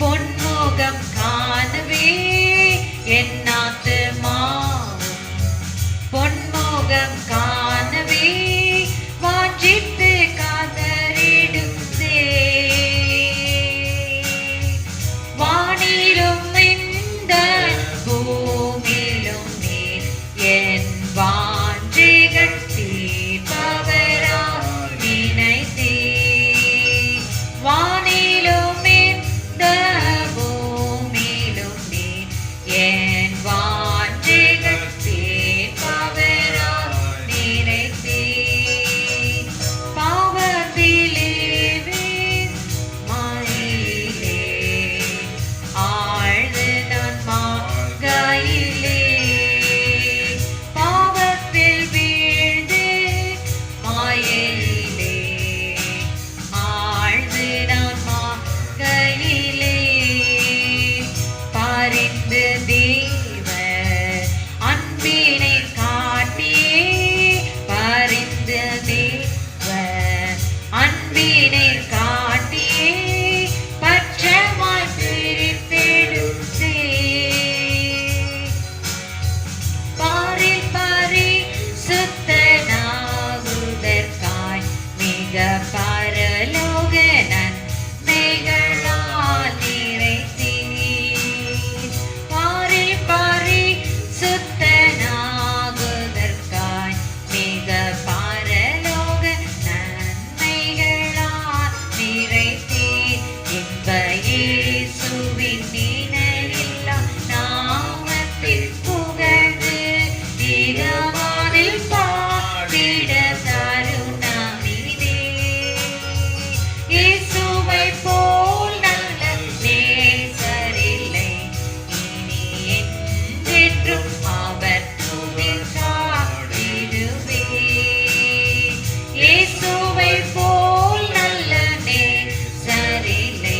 பொன்முகம் காணவே என் ஆத்துமாவும் பொன்முகம் காணவே வாஞ்சித்து காதறிடுதே. வானிலும் இந்த பூமியிலும் நீர் என் வாஞ்சிகள் தீர்ப்பவரா நினைத்தே. வானிலும் இந்த பூமியிலும் நீர் என் வாஞ்சிகள் தீர்ப்பவரா நினைத்தே. பாவத்திலே மாயிலே ஆழ்ந்து நான் மாகையிலே பாவத்தில் வீழ்ந்து மாயிலே ஆழ்ந்து நான் மாகையிலே பரிந்து தேவ அன்பினை காட்டியே பரிந்து தேவ அன்பினை காட்டியே பற்றமாய் பிரித்தெடுத்தே. பாரில் பரிசுத்தனாகுதற்காய் மிக பரலோக நன்மைகளால் நிறைத்தீர். பாரில் பரிசுத்தனாகுதற்காய் மிக பரலோக நன்மைகளால் நிறைத்தீர். இன்ப இயேசுவின் நினைவில்லா நாமத்தில் புகழ்ந்து தினவானில் பாடிட தருணமிதே. இயேசுவை போல் நல்ல நேசரில்லை இனி என்றென்றும் அவர் துதில் பாடிடுவே. இயேசுவை போல் நல்ல நேசரில்லை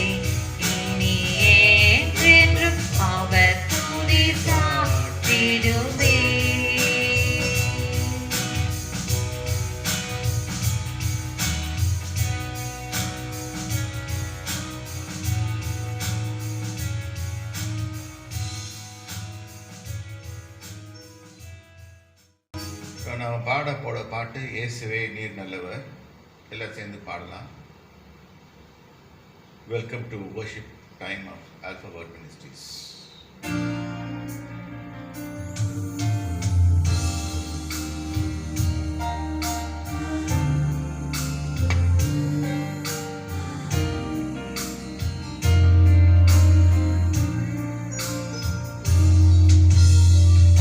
இனி என்றென்றும் அவர் துதில் பாடிடுவே. இப்போ நம்ம பாட போட பாட்டு இயேசுவே நீர் நல்லவர். எல்லாம் சேர்ந்து பாடலாம். Welcome to worship time of Alpha Word Ministries.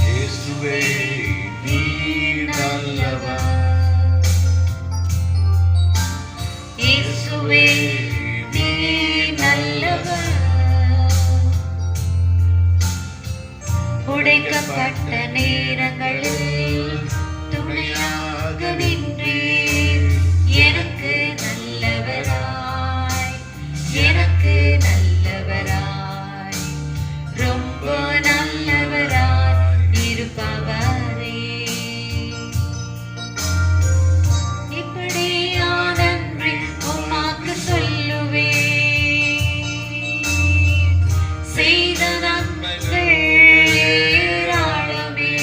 இயேசுவே நீர் நல்லவர். இயேசுவே நீர் நல்லவர். உடைக்கப்பட்ட நேரங்களில் துணையாக நின்றீர். எனக்கு நல்லவராய் எனக்கு நல்லவராய் ரொம்ப நல்லவராய் இருப்பவரே. இப்படியா நன்றி உமக்கு சொல்லுவேன். செய்த நன்மைகள் ஏராளமே.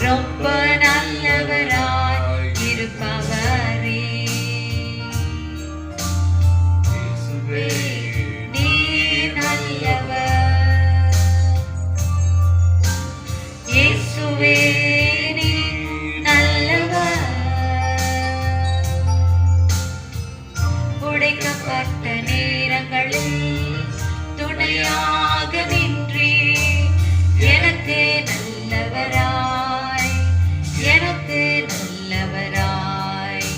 ரொம்ப நல்லவராய் இருப்பவரே. இயேசுவே நீர் நல்லவர். இயேசுவே நீர் நல்லவர். உடைக்கப்பட்ட நேரங்களில் துணையாக நின்றே எனக்கு நல்லவராய், எனக்கு நல்லவராய்,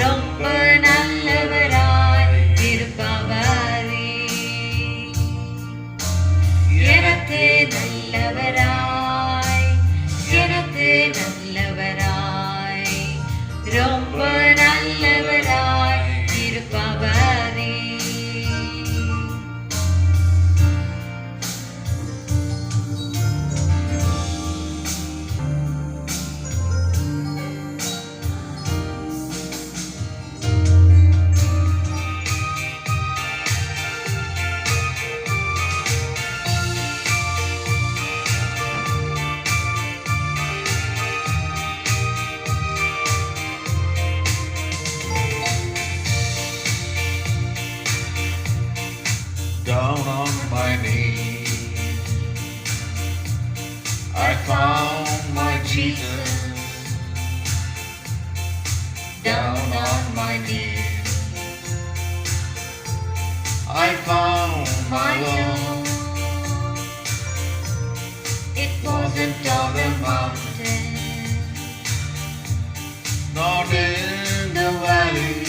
ரொம்ப நல்லவராய் இருப்பவரே. எனக்கு நல்லவராய், எனக்கு நல்லவராய், ரொம்ப நல்லவராய் இருப்பவரே. down on my knees, I found my Jesus. Down on my knees, I found my Lord. It wasn't on the mountain, Not in the valley,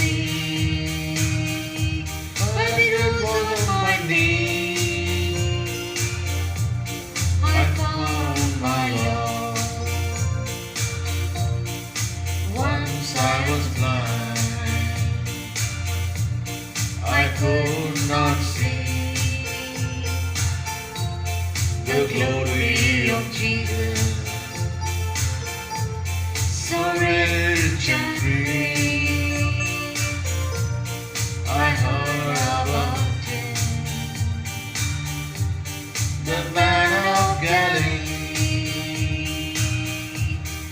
but it was on my knees. I found my Lord. Once I was blind, I could not see the glory of Jesus, so rich and free. I heard about Him, the man of Galilee.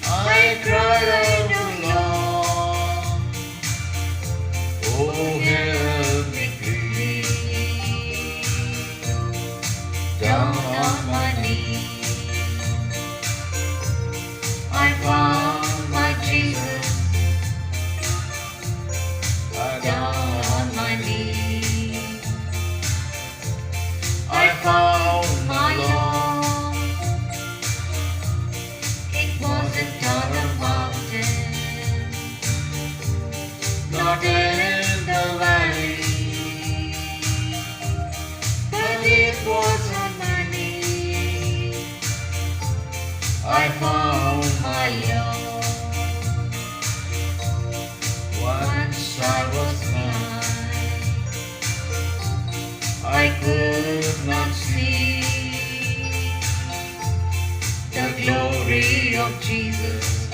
I cried out, Lord, oh help me please. down on my knees, I found my Jesus. Down on my knees, I found my my Lord. Lord. It wasn't on the mountain, Not in the valley, but it was on my knees. I found My Lord. once I was blind, I could not see The glory of Jesus,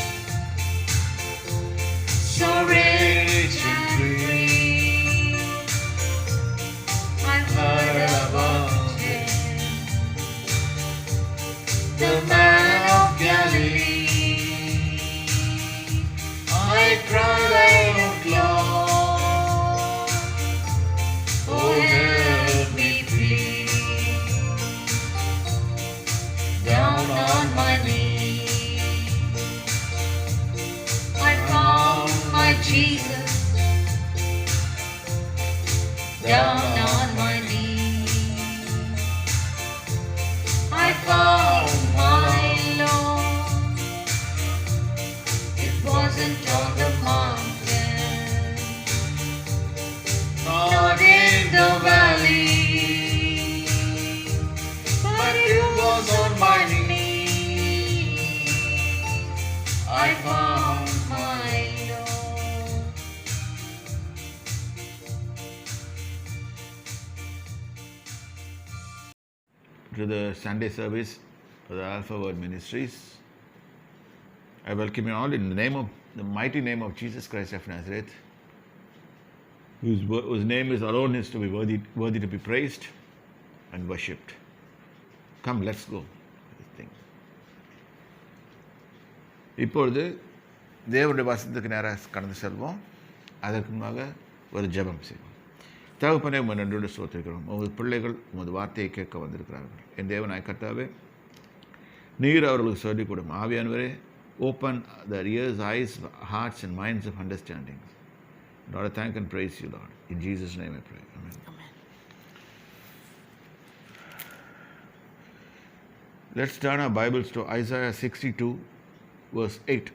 so rich and free. I've heard about Him, the man of Galilee. I cried out, Lord, oh help me please. down on my knees. I found my Jesus. Down on my knees, I found my Lord. It wasn't on the mountain, Not in the valley, but it was on my knees. I found my Lord. to the Sunday service of the Alpha Word Ministries. I welcome you all in the name of the mighty name of Jesus Christ of Nazareth, whose name is alone is to be worthy to be praised and worshipped. Come, let's go. This thing. இப்பொழுது தேவனுடைய வசனத்துக்கு நேராக கடந்து செல்வோம். அதற்கு முன்பாக ஒரு ஜெபம் செய்வோம். தகப்பனே, உங்கள் நன்றியோடு ஸ்தோத்திரிக்கிறோம். உமது பிள்ளைகள் உமது வார்த்தையை கேட்க வந்திருக்கிறார்கள். என் தேவனாய் கர்த்தாவே, நீர் அவர்களுக்கு சொல்லிக் கொடுக்கும். ஆவியானவரே, open their ears, eyes, hearts and minds of understanding. Lord, I thank and praise you, Lord. In Jesus' name I pray. Amen. Let's turn our Bibles to Isaiah 62, verse 8.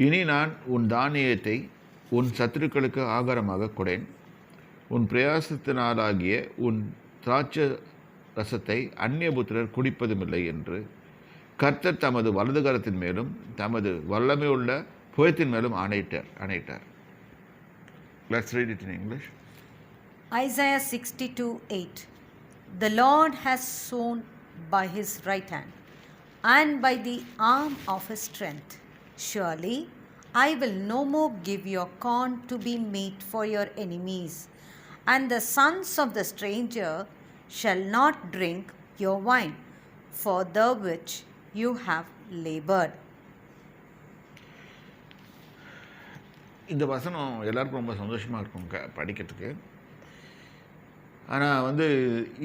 இனி நான் உன் தானியத்தை உன் சத்துருக்களுக்கு ஆகாரமாக கொடேன். உன் பிரயாசத்தினாலாகிய உன் திராட்சை ரசத்தை அந்நியபுத்திரர் குடிப்பதுமில்லை என்று கர்த்தர் தமது வலதுகரத்தின் மேலும் தமது வல்லமையுள்ள புயத்தின் மேலும் ஆணையிட்டார். Let's read it in English. Isaiah 62:8. The Lord has sworn by his right hand and by the arm of his strength. Surely I will no more give your corn to be meat for your enemies, and the sons of the stranger shall not drink your wine, for the which you have labored. இந்த வசனம் எல்லாருக்கும் ரொம்ப சந்தோஷமாக இருக்கும் படிக்கிறதுக்கு. ஆனால்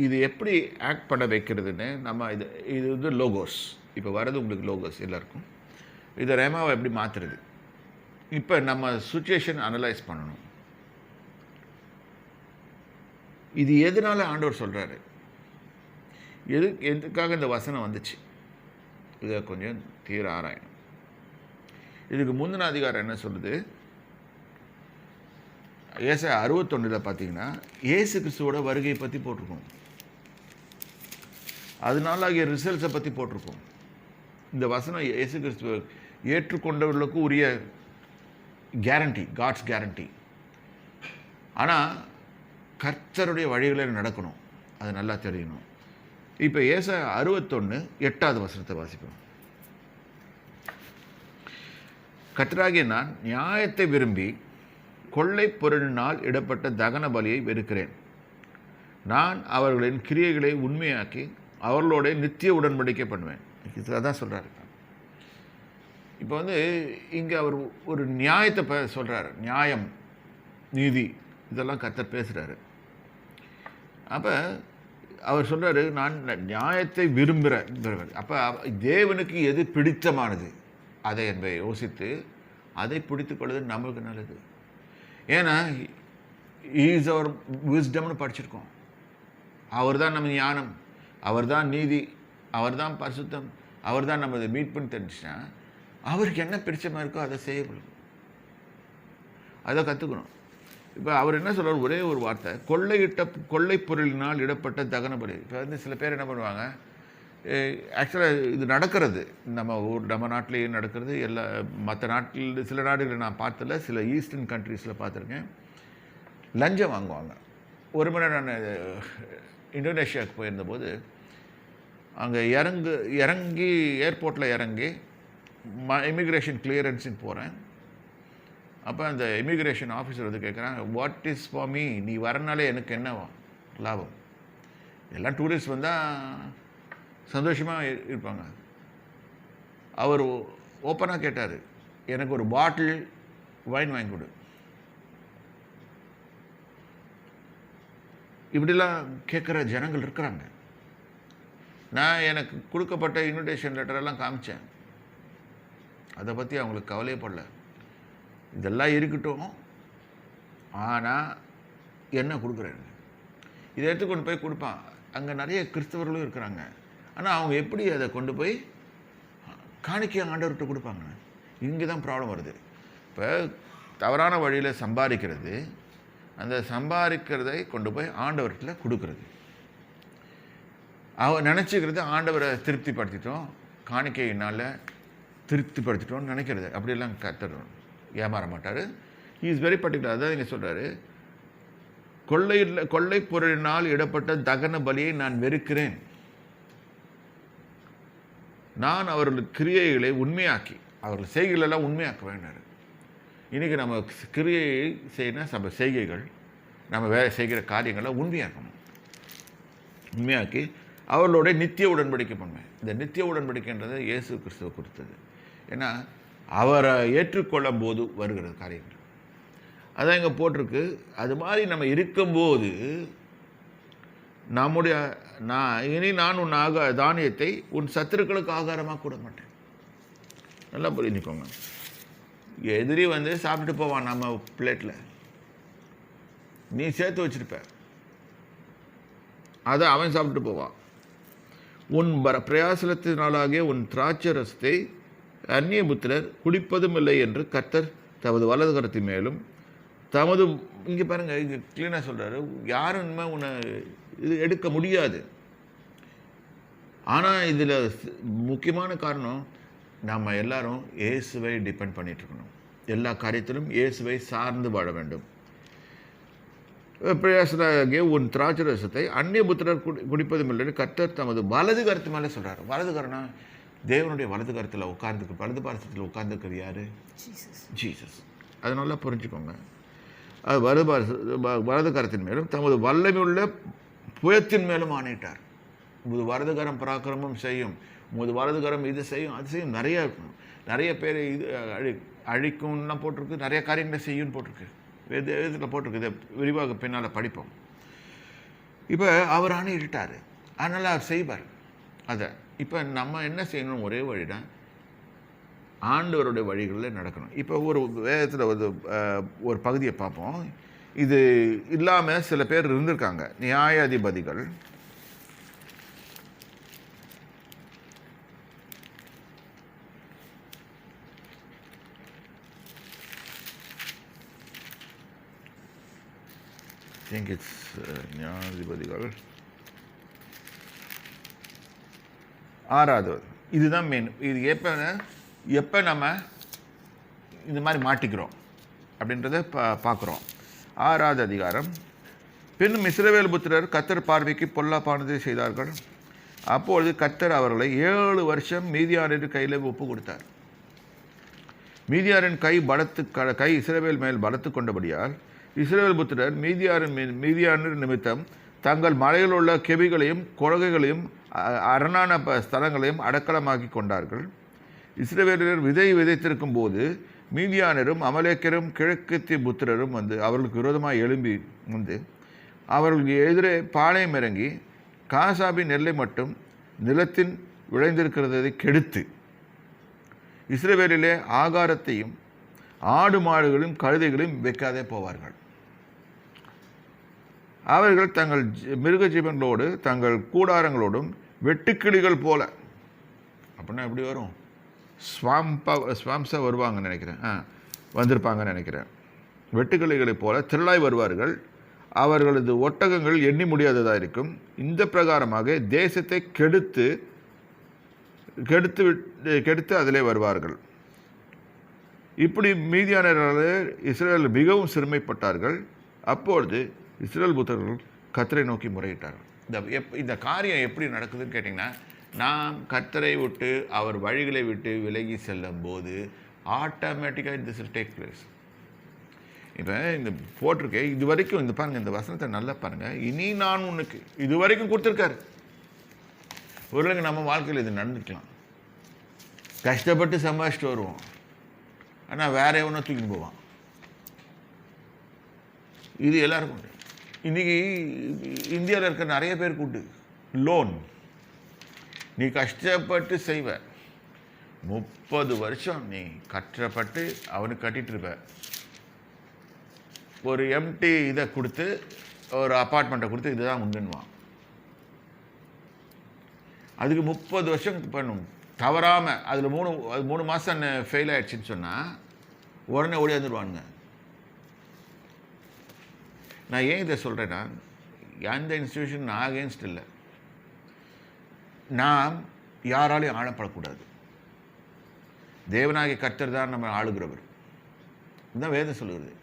இது எப்படி ஆக்ட் பண்ண வைக்கிறதுன்னு நம்ம இது லோகோஸ். இப்போ வர்றது உங்களுக்கு லோகோஸ் எல்லாருக்கும். இதை ரேமாவை எப்படி மாற்றுறது? இப்போ நம்ம சுச்சுவேஷன் அனலைஸ் பண்ணணும். இது எதனால ஆண்டவர் சொல்கிறாரு? எதுக்காக இந்த வசனம் வந்துச்சு? இதை கொஞ்சம் தீர ஆராயணும். இதுக்கு முந்தின அதிகாரம் என்ன சொல்லுது? ஏசாயா 61 பார்த்தீங்கன்னா இயேசு கிறிஸ்துவோட வருகையை பற்றி போட்டிருக்கோம். அதனால ஆகிய ரிசல்ட்ஸை பற்றி போட்டிருக்கோம். இந்த வசனம் இயேசு கிறிஸ்துவ ஏற்றுக்கொண்டவர்களுக்கு உரிய கேரண்டி, காட்ஸ் கேரண்டி. ஆனால் கர்த்தருடைய வழிகளில் நடக்கணும், அது நல்லா தெரியணும். இப்போ ஏசாயா 61 8வது வசனத்தை வாசிப்போம். கர்த்தராகிய நான் நியாயத்தை விரும்பி கொள்ளை பொருளினால் இடப்பட்ட தகன பலியை வெறுக்கிறேன். நான் அவர்களின் கிரியைகளை உண்மையாக்கி அவர்களோட நித்திய உடன்படிக்கை பண்ணுவேன். இதுதான் சொல்கிறாரு. இப்போ இங்கே அவர் ஒரு நியாயத்தை சொல்கிறார். நியாயம், நீதி, இதெல்லாம் கர்த்தர் பேசுகிறாரு. அப்போ அவர் சொல்கிறாரு, நான் நியாயத்தை விரும்புகிறேன். அப்போ தேவனுக்கு எது பிடித்தமானது அதை என்பதை யோசித்து அதை பிடித்து கொள்வது நம்மளுக்கு நல்லது. ஏன்னா ஈஸ் அவர் விஸ்டம்னு படிச்சிருக்கோம். அவர் தான் நம்ம ஞானம், அவர் தான் நீதி, அவர் தான் பரிசுத்தம், அவர் தான் நம்ம அதை மீட் பண்ணி தெரிஞ்சுன்னா அவருக்கு என்ன பிடிச்சமாக இருக்கோ அதை செய்யப்படும், அதை கற்றுக்கணும். இப்போ அவர் என்ன சொல்கிறார்? ஒரே ஒரு வார்த்தை, கொள்ளை பொருளினால் இடப்பட்ட தகன பலி. இப்போ சில பேர் என்ன பண்ணுவாங்க, ஆக்சுவலாக இது நடக்கிறது நம்ம நாட்டிலேயே நடக்கிறது. மற்ற நாட்டில் சில நாடுகளில் நான் பார்த்ததில்ல, சில ஈஸ்டர்ன் கண்ட்ரீஸில் பார்த்துருக்கேன். லஞ்சம் வாங்குவாங்க. ஒரு முறை நான் இந்தோனேஷியாவுக்கு போயிருந்தபோது அங்கே இறங்கி ஏர்போர்ட்டில் இறங்கி இமிக்ரேஷன் கிளியரன்ஸுன்னு போகிறேன். அப்போ அந்த இமிக்ரேஷன் ஆஃபீஸர் கேட்குறாங்க, வாட் இஸ் ஃபார் மீ? நீ வரனாலே எனக்கு என்ன லாபம்? எல்லாம் டூரிஸ்ட் வந்தால் சந்தோஷமாக இருப்பாங்க. அவர் ஓப்பனாக கேட்டார், எனக்கு ஒரு பாட்டில் வைன் வாங்கி கொடு. இப்படிலாம் கேட்குற ஜனங்கள் இருக்கிறாங்க. நான் எனக்கு கொடுக்கப்பட்ட இன்விடேஷன் லெட்டரெல்லாம் காமித்தேன். அதை பற்றி அவங்களுக்கு கவலையே படல. இதெல்லாம் இருக்கட்டும், ஆனால் என்ன கொடுக்குறேன், இதை எடுத்து கொண்டு போய் கொடுப்பான். அங்கே நிறைய கிறிஸ்தவர்களும் இருக்கிறாங்க. ஆனால் அவங்க எப்படி அதை கொண்டு போய் காணிக்கை ஆண்டவர்கிட்ட கொடுப்பாங்க? இங்கே தான் ப்ராப்ளம் வருது. இப்போ தவறான வழியில் சம்பாதிக்கிறது, அந்த சம்பாதிக்கிறதை கொண்டு போய் ஆண்டவர்கிட்ட கொடுக்குறது. நினச்சிக்கிறது ஆண்டவரை திருப்திப்படுத்திட்டோம், காணிக்கையினால் திருப்திப்படுத்திட்டோம்னு நினைக்கிறது. அப்படியெல்லாம் கத்துறோம், ஏமாற மாட்டார். Is very particular. அதான் இங்கே சொல்கிறாரு, கொள்ளை பொருளினால் இடப்பட்ட தகன பலியை நான் வெறுக்கிறேன். நான் அவர்கள் கிரியைகளை உண்மையாக்கி, அவர்கள் செய்கைகளெல்லாம் உண்மையாக்க வேண்டாரு. இன்றைக்கி நம்ம கிரியை செய்யணும், நம்ம செய்கைகள், நம்ம வேலை செய்கிற காரியங்களை உண்மையாக்கணும். உண்மையாக்கி அவர்களோட நித்திய உடன்படிக்கை பண்ணுவேன். இந்த நித்திய உடன்படிக்கைன்றது இயேசு கிறிஸ்துவை கொடுத்தது. ஏன்னா அவரை ஏற்றுக்கொள்ளும் போது வருகிறது காரியங்கள். அதான் இங்கே போட்டிருக்கு. அது மாதிரி நம்ம இருக்கும்போது நான் உன் தானியத்தை உன் சத்துருக்களுக்கு ஆகாரமாக கூட மாட்டேன். நல்லா புரிஞ்சுக்கோங்க. எதிரி சாப்பிட்டு போவான் நம்ம பிளேட்டில், நீ சேர்த்து வச்சிருப்ப, அதை அவன் சாப்பிட்டு போவான். உன் பிரயாசனத்தினாலாகிய உன் திராட்சை ரசத்தை அந்நிய புத்திரர் குடிப்பதும் இல்லை என்று கர்த்தர் தமது வலது கரத்தின் மேலும் தமது, இங்கே பாருங்க, இங்கே கிளீனாக சொல்கிறாரு, யாருமே உன்னை இது எடுக்க முடியாது. ஆனால் இதில் முக்கியமான காரணம், நம்ம எல்லாரும் இயேசுவை டிபெண்ட் பண்ணிகிட்ருக்கணும். எல்லா காரியத்திலும் இயேசுவை சார்ந்து வாழ வேண்டும். பிரயாசனாகிய உன் திராட்சை ரசத்தை அந்நிய புத்திரர் குடிப்பதும் இல்லைன்னு கர்த்தர் தமது வலது கருத்து மேலே சொல்கிறார். வலது கரம்னா தேவனுடைய வலது கருத்தில் உட்கார்ந்துக்கு, வலது பாரசத்தில் உட்கார்ந்துக்கிறது யார்? ஜீசஸ். அது நல்லா புரிஞ்சுக்கோங்க. அது வலது கரத்தின் மேலும் தமது வல்லமையுள்ள புயத்தின் மேலும் ஆணையிட்டார். உமது வலது கரம் பராக்கிரமம் செய்யும், உமது வலது கரம் இது செய்யும், அது செய்யும். நிறையா இருக்கணும். நிறைய பேர் இது அழிக்கும்லாம் போட்டிருக்கு, நிறைய காரியங்களை செய்யும்னு போட்டிருக்கு, இதில் போட்டிருக்கு. இதை விரிவாக பின்னால் படிப்போம். இப்போ அவர் ஆணையிட்டார், அதனால் அவர் செய்வார் அதை. இப்போ நம்ம என்ன செய்யணும்? ஒரே வழி தான், ஆண்டவருடைய வழிகளில் நடக்கணும். இப்போ ஒரு வேதத்தில் ஒரு பகுதியை பார்ப்போம். இது இல்லாமல் சில பேர் இருந்திருக்காங்க. நியாயாதிபதிகள் நியாயாதிபதிகள் 6வது. இதுதான் மெயின். இது எப்போ நம்ம இந்த மாதிரி மாட்டிக்கிறோம் அப்படின்றத பார்க்குறோம். 6வது அதிகாரம். பின்னும் இஸ்ரவேல் புத்திரர் கர்த்தர் பார்வைக்கு பொல்லாப்பானதை செய்தார்கள். அப்பொழுது கர்த்தர் அவர்களை 7 வருஷம் மீதியானின் கையில் ஒப்பு கொடுத்தார். மீதியாரின் கை இஸ்ரவேல் மேல் பலத்து கொண்டபடியால் இஸ்ரவேல் புத்திரர் மீதியானின் நிமித்தம் தங்கள் மலையில் உள்ள கெபிகளையும் குழகைகளையும் அரணான ஸ்தலங்களையும் அடக்கலமாக்கி கொண்டார்கள். இஸ்ரவேலர் விதைத்திருக்கும் போது மீதியானரும் அமலேக்கரும் கிழக்கத்திய புத்திரரும் அவர்களுக்கு விரோதமாக எழும்பி அவர்களுக்கு எதிரே பாளையம் இறங்கி காசாபின் நெல்லை மட்டும் நிலத்தின் விளைந்திருக்கிறதை கெடுத்து இஸ்ரவேலிலே ஆகாரத்தையும் ஆடு மாடுகளையும் கழுதைகளையும் வைக்காதே போவார்கள். அவர்கள் தங்கள் மிருக ஜீவன்களோடு தங்கள் கூடாரங்களோடும் வெட்டுக்கிளிகள் போல, அப்படின்னா எப்படி வரும்? ஸ்வாம்ஸாக வருவாங்கன்னு நினைக்கிறேன், வந்திருப்பாங்கன்னு நினைக்கிறேன். வெட்டுக்கிளிகளைப் போல திரளாய் வருவார்கள். அவர்களது ஒட்டகங்கள் எண்ணி முடியாததாக இருக்கும். இந்த பிரகாரமாக தேசத்தை கெடுத்து அதிலே வருவார்கள். இப்படி மீதியானவர்கள் இஸ்ரவேல் மிகவும் சிறுமைப்பட்டார்கள். அப்பொழுது இஸ்ரவேல் புத்திரர்கள் கர்த்தரை நோக்கி முறையிட்டார்கள். இந்த காரியம் எப்படி நடக்குதுன்னு கேட்டிங்கன்னா, நாம் கர்த்தரை விட்டு அவர் வழிகளை விட்டு விலகி செல்லும் போது ஆட்டோமேட்டிக்காக திஸ் வில் டேக் பிளேஸ். இப்போ இந்த போட்டிருக்கேன், இது வரைக்கும் இந்த பாருங்கள், இந்த வசனத்தை நல்லா பாருங்கள். இனி நான் உனக்கு இது வரைக்கும் கொடுத்துருக்காரு. ஒருவேளை நம்ம வாழ்க்கையில் இது நடந்துக்கலாம். கஷ்டப்பட்டு சம்பாதிச்சுட்டு வருவோம், ஆனால் வேற எவனோ தூக்கின்னு போவான். இது எல்லாருக்கும் உண்டு. இன்றைக்கி இந்தியாவில் இருக்க நிறைய பேருக்கு உண்டு லோன். நீ கஷ்டப்பட்டு செய்வ, 30 வருஷம் நீ கஷ்டப்பட்டு அவனுக்கு கட்டிட்டு இருப்ப. ஒரு எம்டி இதை கொடுத்து, ஒரு அப்பார்ட்மெண்ட்டை கொடுத்து இதுதான் உண்டுன்னுவான். அதுக்கு 30 வருஷம் பண்ணும் தவறாமல். அதில் 3 மாதம் ஃபெயில் ஆகிடுச்சின்னு சொன்னால் உடனே ஓடியாந்துருவானுங்க. நான் ஏன் இதை சொல்கிறேன்னா, எந்த இன்ஸ்டியூஷன் நான் அகேன்ஸ்ட் இல்லை. நாம் யாராலையும் ஆளப்படக்கூடாது. தேவனாகிய கர்த்தர் தான் நம்ம ஆளுகிறவர். இதுதான் வேதம் சொல்லுகிறது.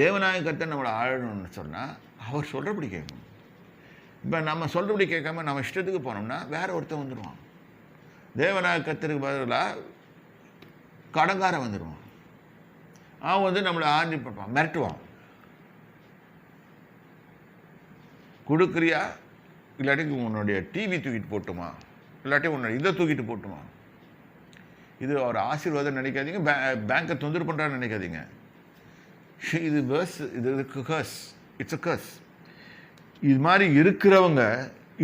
தேவனாகிய கர்த்தர் நம்மளை ஆளணும்னு சொன்னால் அவர் சொல்கிறபடி கேட்கணும். இப்போ நம்ம சொல்கிறபடி கேட்காம நம்ம இஷ்டத்துக்கு போனோம்னா வேற ஒருத்தன் வந்துடுவான். தேவனாகிய கர்த்தருக்கு பதிலாக கடங்காரன் வந்துடுவான். அவன் நம்மளை ஆண்டி பார்ப்பான், மிரட்டுவான். கொடுக்குறியா இல்லாட்டி உன்னுடைய டிவி தூக்கிட்டு போட்டுமா, இல்லாட்டி உன்னுடைய இதை தூக்கிட்டு போட்டுமா. இது ஒரு ஆசீர்வாதம் நினைக்காதீங்க, பேங்கை தொந்தரவு பண்ணுறான்னு நினைக்காதீங்க. இது வேர்ஸ், இது கர்ஸ், இட்ஸ் அ கர்ஸ். இது மாதிரி இருக்கிறவங்க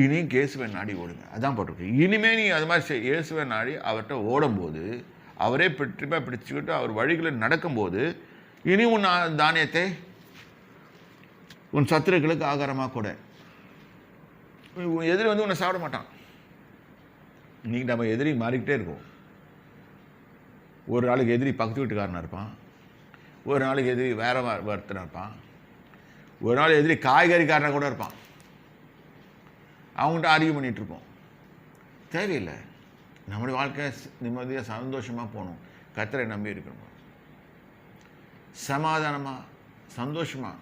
இனி இயேசுவை நாடி ஓடுங்க, அதான் போட்டிருக்கு. இனிமே நீ அது மாதிரி இயேசுவை நாடி அவர்கிட்ட ஓடும்போது, அவரே பெற்றிப்பாக பிடிச்சிக்கிட்டு அவர் வழிகளில் நடக்கும்போது, இனி உன் தானியத்தை உன் சத்துருக்களுக்கு ஆகாரமாக கூட. எதிரி வந்து உன்னை சாப்பிட மாட்டான். இன்னைக்கு நம்ம எதிரி மாறிக்கிட்டே இருக்கோம். ஒரு நாளைக்கு எதிரி பக்கத்து வீட்டுக்காரனாக இருப்பான், ஒரு நாளைக்கு எதிரி வேற ஒருத்தனாக இருப்பான், ஒரு நாள் எதிரி காய்கறிக்காரனாக கூட இருப்பான். அவங்கள்ட்ட ஆர்கியூ பண்ணிகிட்ருப்போம். தேவையில்லை. நம்முடைய வாழ்க்கை நிம்மதியாக சந்தோஷமாக போகணும். கர்த்தரை நம்பி இருக்கணும், சமாதானமாக சந்தோஷமாக.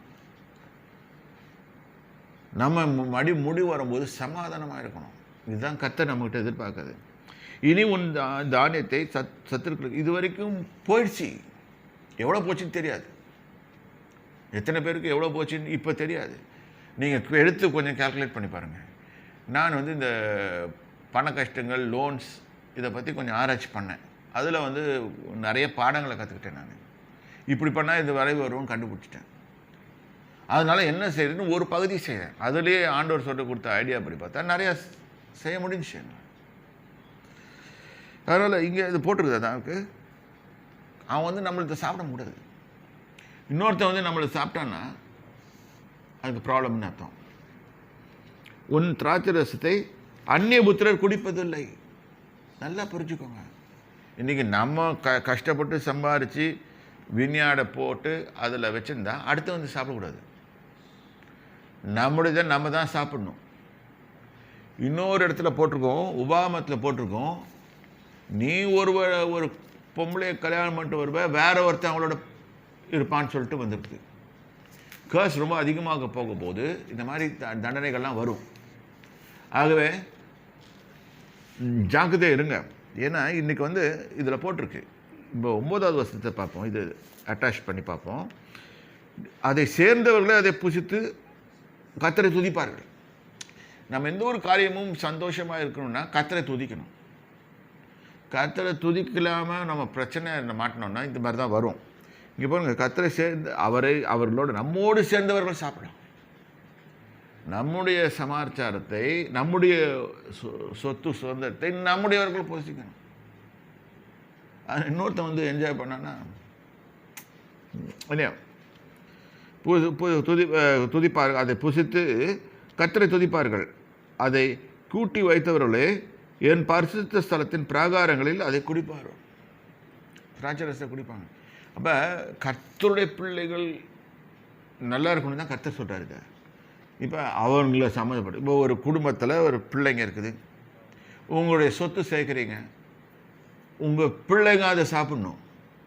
நம்ம முடிவு வரும்போது சமாதானமாக இருக்கணும். இதுதான் கர்த்தர் நம்மகிட்ட எதிர்பார்க்குது. இனி உன் தானியத்தை சத்துருக்களுக்கு. இது வரைக்கும் போயிடுச்சு, எவ்வளோ போச்சுன்னு தெரியாது. எத்தனை பேருக்கு எவ்வளோ போச்சுன்னு இப்போ தெரியாது. நீங்கள் எடுத்து கொஞ்சம் கால்குலேட் பண்ணி பாருங்கள். நான் வந்து இந்த பண கஷ்டங்கள், லோன்ஸ் இதை பற்றி கொஞ்சம் ஆராய்ச்சி பண்ணேன். அதில் வந்து நிறைய பாடங்களை கற்றுக்கிட்டேன். நான் இப்படி பண்ணால் இது வரை வரும்னு கண்டுபிடிச்சிட்டேன். அதனால் என்ன செய்யறதுன்னு ஒரு பகுதி செய்கிறேன். அதுலேயே ஆண்டவர் சொல்லி கொடுத்த ஐடியா படி பார்த்தா நிறையா செய்ய முடிஞ்சுச்சு. அதனால் இங்கே இது போட்டிருக்குது. அதாவுக்கு அவன் வந்து நம்மளுக்கு சாப்பிட முடியாது. இன்னொருத்தன் வந்து நம்மளுக்கு சாப்பிட்டான்னா அதுக்கு ப்ராப்ளம்னு அர்த்தம். உன் திராட்சை ரசத்தை அந்நிய புத்திரர் குடிப்பதில்லை. நல்லா புரிஞ்சுக்கோங்க. இன்றைக்கி நம்ம கஷ்டப்பட்டு சம்பாரித்து விஞ்ஞாடை போட்டு அதில் வச்சுருந்தா அடுத்து வந்து சாப்பிடக்கூடாது. நம்முடையதை நம்ம தான் சாப்பிடணும். இன்னொரு இடத்துல போட்டிருக்கோம், உபாகமத்தில் போட்டிருக்கோம், நீ ஒரு பொம்பளையை கல்யாணம் பண்ணிட்டு வருவ, வேற ஒருத்தன் அவங்களோட இருப்பான்னு சொல்லிட்டு வந்துருக்கு. கர்ஸ் ரொம்ப அதிகமாக போகும்போது இந்த மாதிரி தண்டனைகள்லாம் வரும். ஆகவே ஜாக்கிரதையாக இருங்க. ஏன்னா இன்றைக்கி வந்து இதில் போட்டிருக்கு. இப்போ 9வது வசனத்தை பார்ப்போம், இது அட்டாச் பண்ணி பார்ப்போம். அதை சேர்ந்தவர்களே அதை புசித்து கர்த்தரை துதிப்பார்கள். நம்ம எந்த ஒரு காரியமும் சந்தோஷமாக இருக்கணும்னா கர்த்தரை துதிக்கணும். கர்த்தரை துதிக்கலாமல் நம்ம பிரச்சனை மாட்டினோம்னா இந்த மாதிரி தான் வரும். இங்கே பாருங்கள், கர்த்தரை சேர்ந்து அவர்களோடு நம்மோடு சேர்ந்தவர்கள் சாப்பிடலாம். நம்முடைய சமாச்சாரத்தை, நம்முடைய சொத்து சுதந்திரத்தை நம்முடையவர்கள் போசிக்கணும். அது இன்னொருத்தன் வந்து என்ஜாய் பண்ணான்னா இல்லையா, துதிப்பார்கள். அதை புசித்து கர்த்தரை துதிப்பார்கள். அதை கூட்டி வைத்தவர்களே என் பரிசுத்த ஸ்தலத்தின் பிராகாரங்களில் அதை குடிப்பார்கள். திராட்சை ரசத்தை குடிப்பாங்க. அப்போ கர்த்தருடைய பிள்ளைகள் நல்லா இருக்கணும் தான் கர்த்தர் சொல்கிறாரு. இப்போ அவங்கள சம்மந்தப்பட்டு, இப்போ ஒரு குடும்பத்தில் ஒரு பிள்ளைங்க இருக்குது, உங்களுடைய சொத்து சேர்க்குறீங்க, உங்கள் பிள்ளைங்க அதை சாப்பிட்ணும்,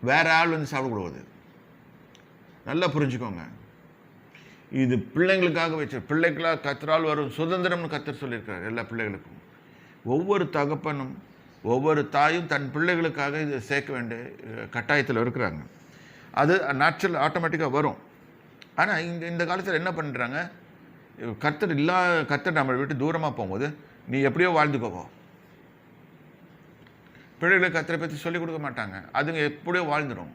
வேறு ஆள் வந்து சாப்பிடக்கூடாது. நல்லா புரிஞ்சுக்கோங்க. இது பிள்ளைங்களுக்காக வச்ச, பிள்ளைகளாக கர்த்தரால் வரும் சுதந்திரம்னு கர்த்தர் சொல்லியிருக்கிறார் எல்லா பிள்ளைகளுக்கும். ஒவ்வொரு தகப்பனும் ஒவ்வொரு தாயும் தன் பிள்ளைகளுக்காக இதை சேர்க்க வேண்டிய கட்டாயத்தில் இருக்கிறாங்க. அது நேச்சுரல் ஆட்டோமேட்டிக்காக வரும். ஆனால் இந்த காலத்தில் என்ன பண்ணுறாங்க, கர்த்தர் நம்மளை விட்டு தூரமாக போகும்போது நீ எப்படியோ வாழ்ந்துக்கோவோ, பிள்ளைகளை கர்த்தரை பற்றி சொல்லிக் கொடுக்க மாட்டாங்க, அதுங்க எப்படியோ வாழ்ந்துடும்.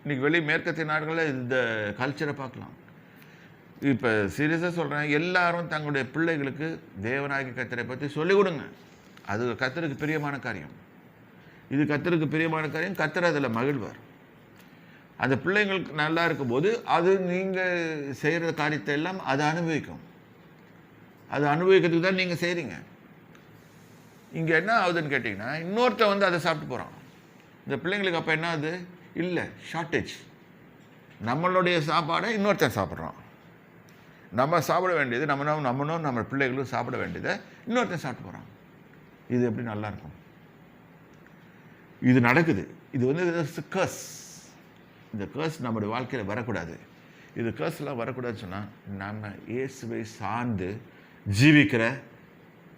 இன்றைக்கி மேற்கத்திய நாடுகளில் இந்த கல்ச்சரை பார்க்கலாம். இப்போ சீரியஸாக சொல்கிறேன், எல்லாரும் தங்களுடைய பிள்ளைகளுக்கு தேவனாகிய கர்த்தரை பற்றி சொல்லிக் கொடுங்க. அது கர்த்தருக்கு பிரியமான காரியம். இது கர்த்தருக்கு பிரியமான காரியம். கர்த்தர் அதில் மகிழ்வார். அந்த பிள்ளைங்களுக்கு நல்லா இருக்கும்போது அது நீங்கள் செய்கிற காரியத்தை எல்லாம் அதை அனுபவிக்கும். அது அனுபவிக்கிறதுக்கு தான் நீங்கள் செய்கிறீங்க. இங்கே என்ன ஆகுதுன்னு கேட்டிங்கன்னா, இன்னொருத்தன் வந்து அதை சாப்பிட்டு போகிறான். இந்த பிள்ளைங்களுக்கு அப்போ என்ன ஆகுது, இல்லை ஷார்ட்டேஜ். நம்மளுடைய சாப்பாடை இன்னொருத்தன் சாப்பிட்றான். நம்ம சாப்பிட வேண்டியது நம்ம பிள்ளைகளும் சாப்பிட வேண்டியதை இன்னொருத்தன் சாப்பிட்டு போகிறான். இது எப்படி நல்லாயிருக்கும்? இது நடக்குது. இது வந்து கர்ஸ். இந்த கர்ஸ் நம்முடைய வாழ்க்கையில் வரக்கூடாது. இது கர்ஸ்லாம் வரக்கூடாதுன்னு சொன்னால் நம்ம இயேசுவை சார்ந்து ஜீவிக்கிற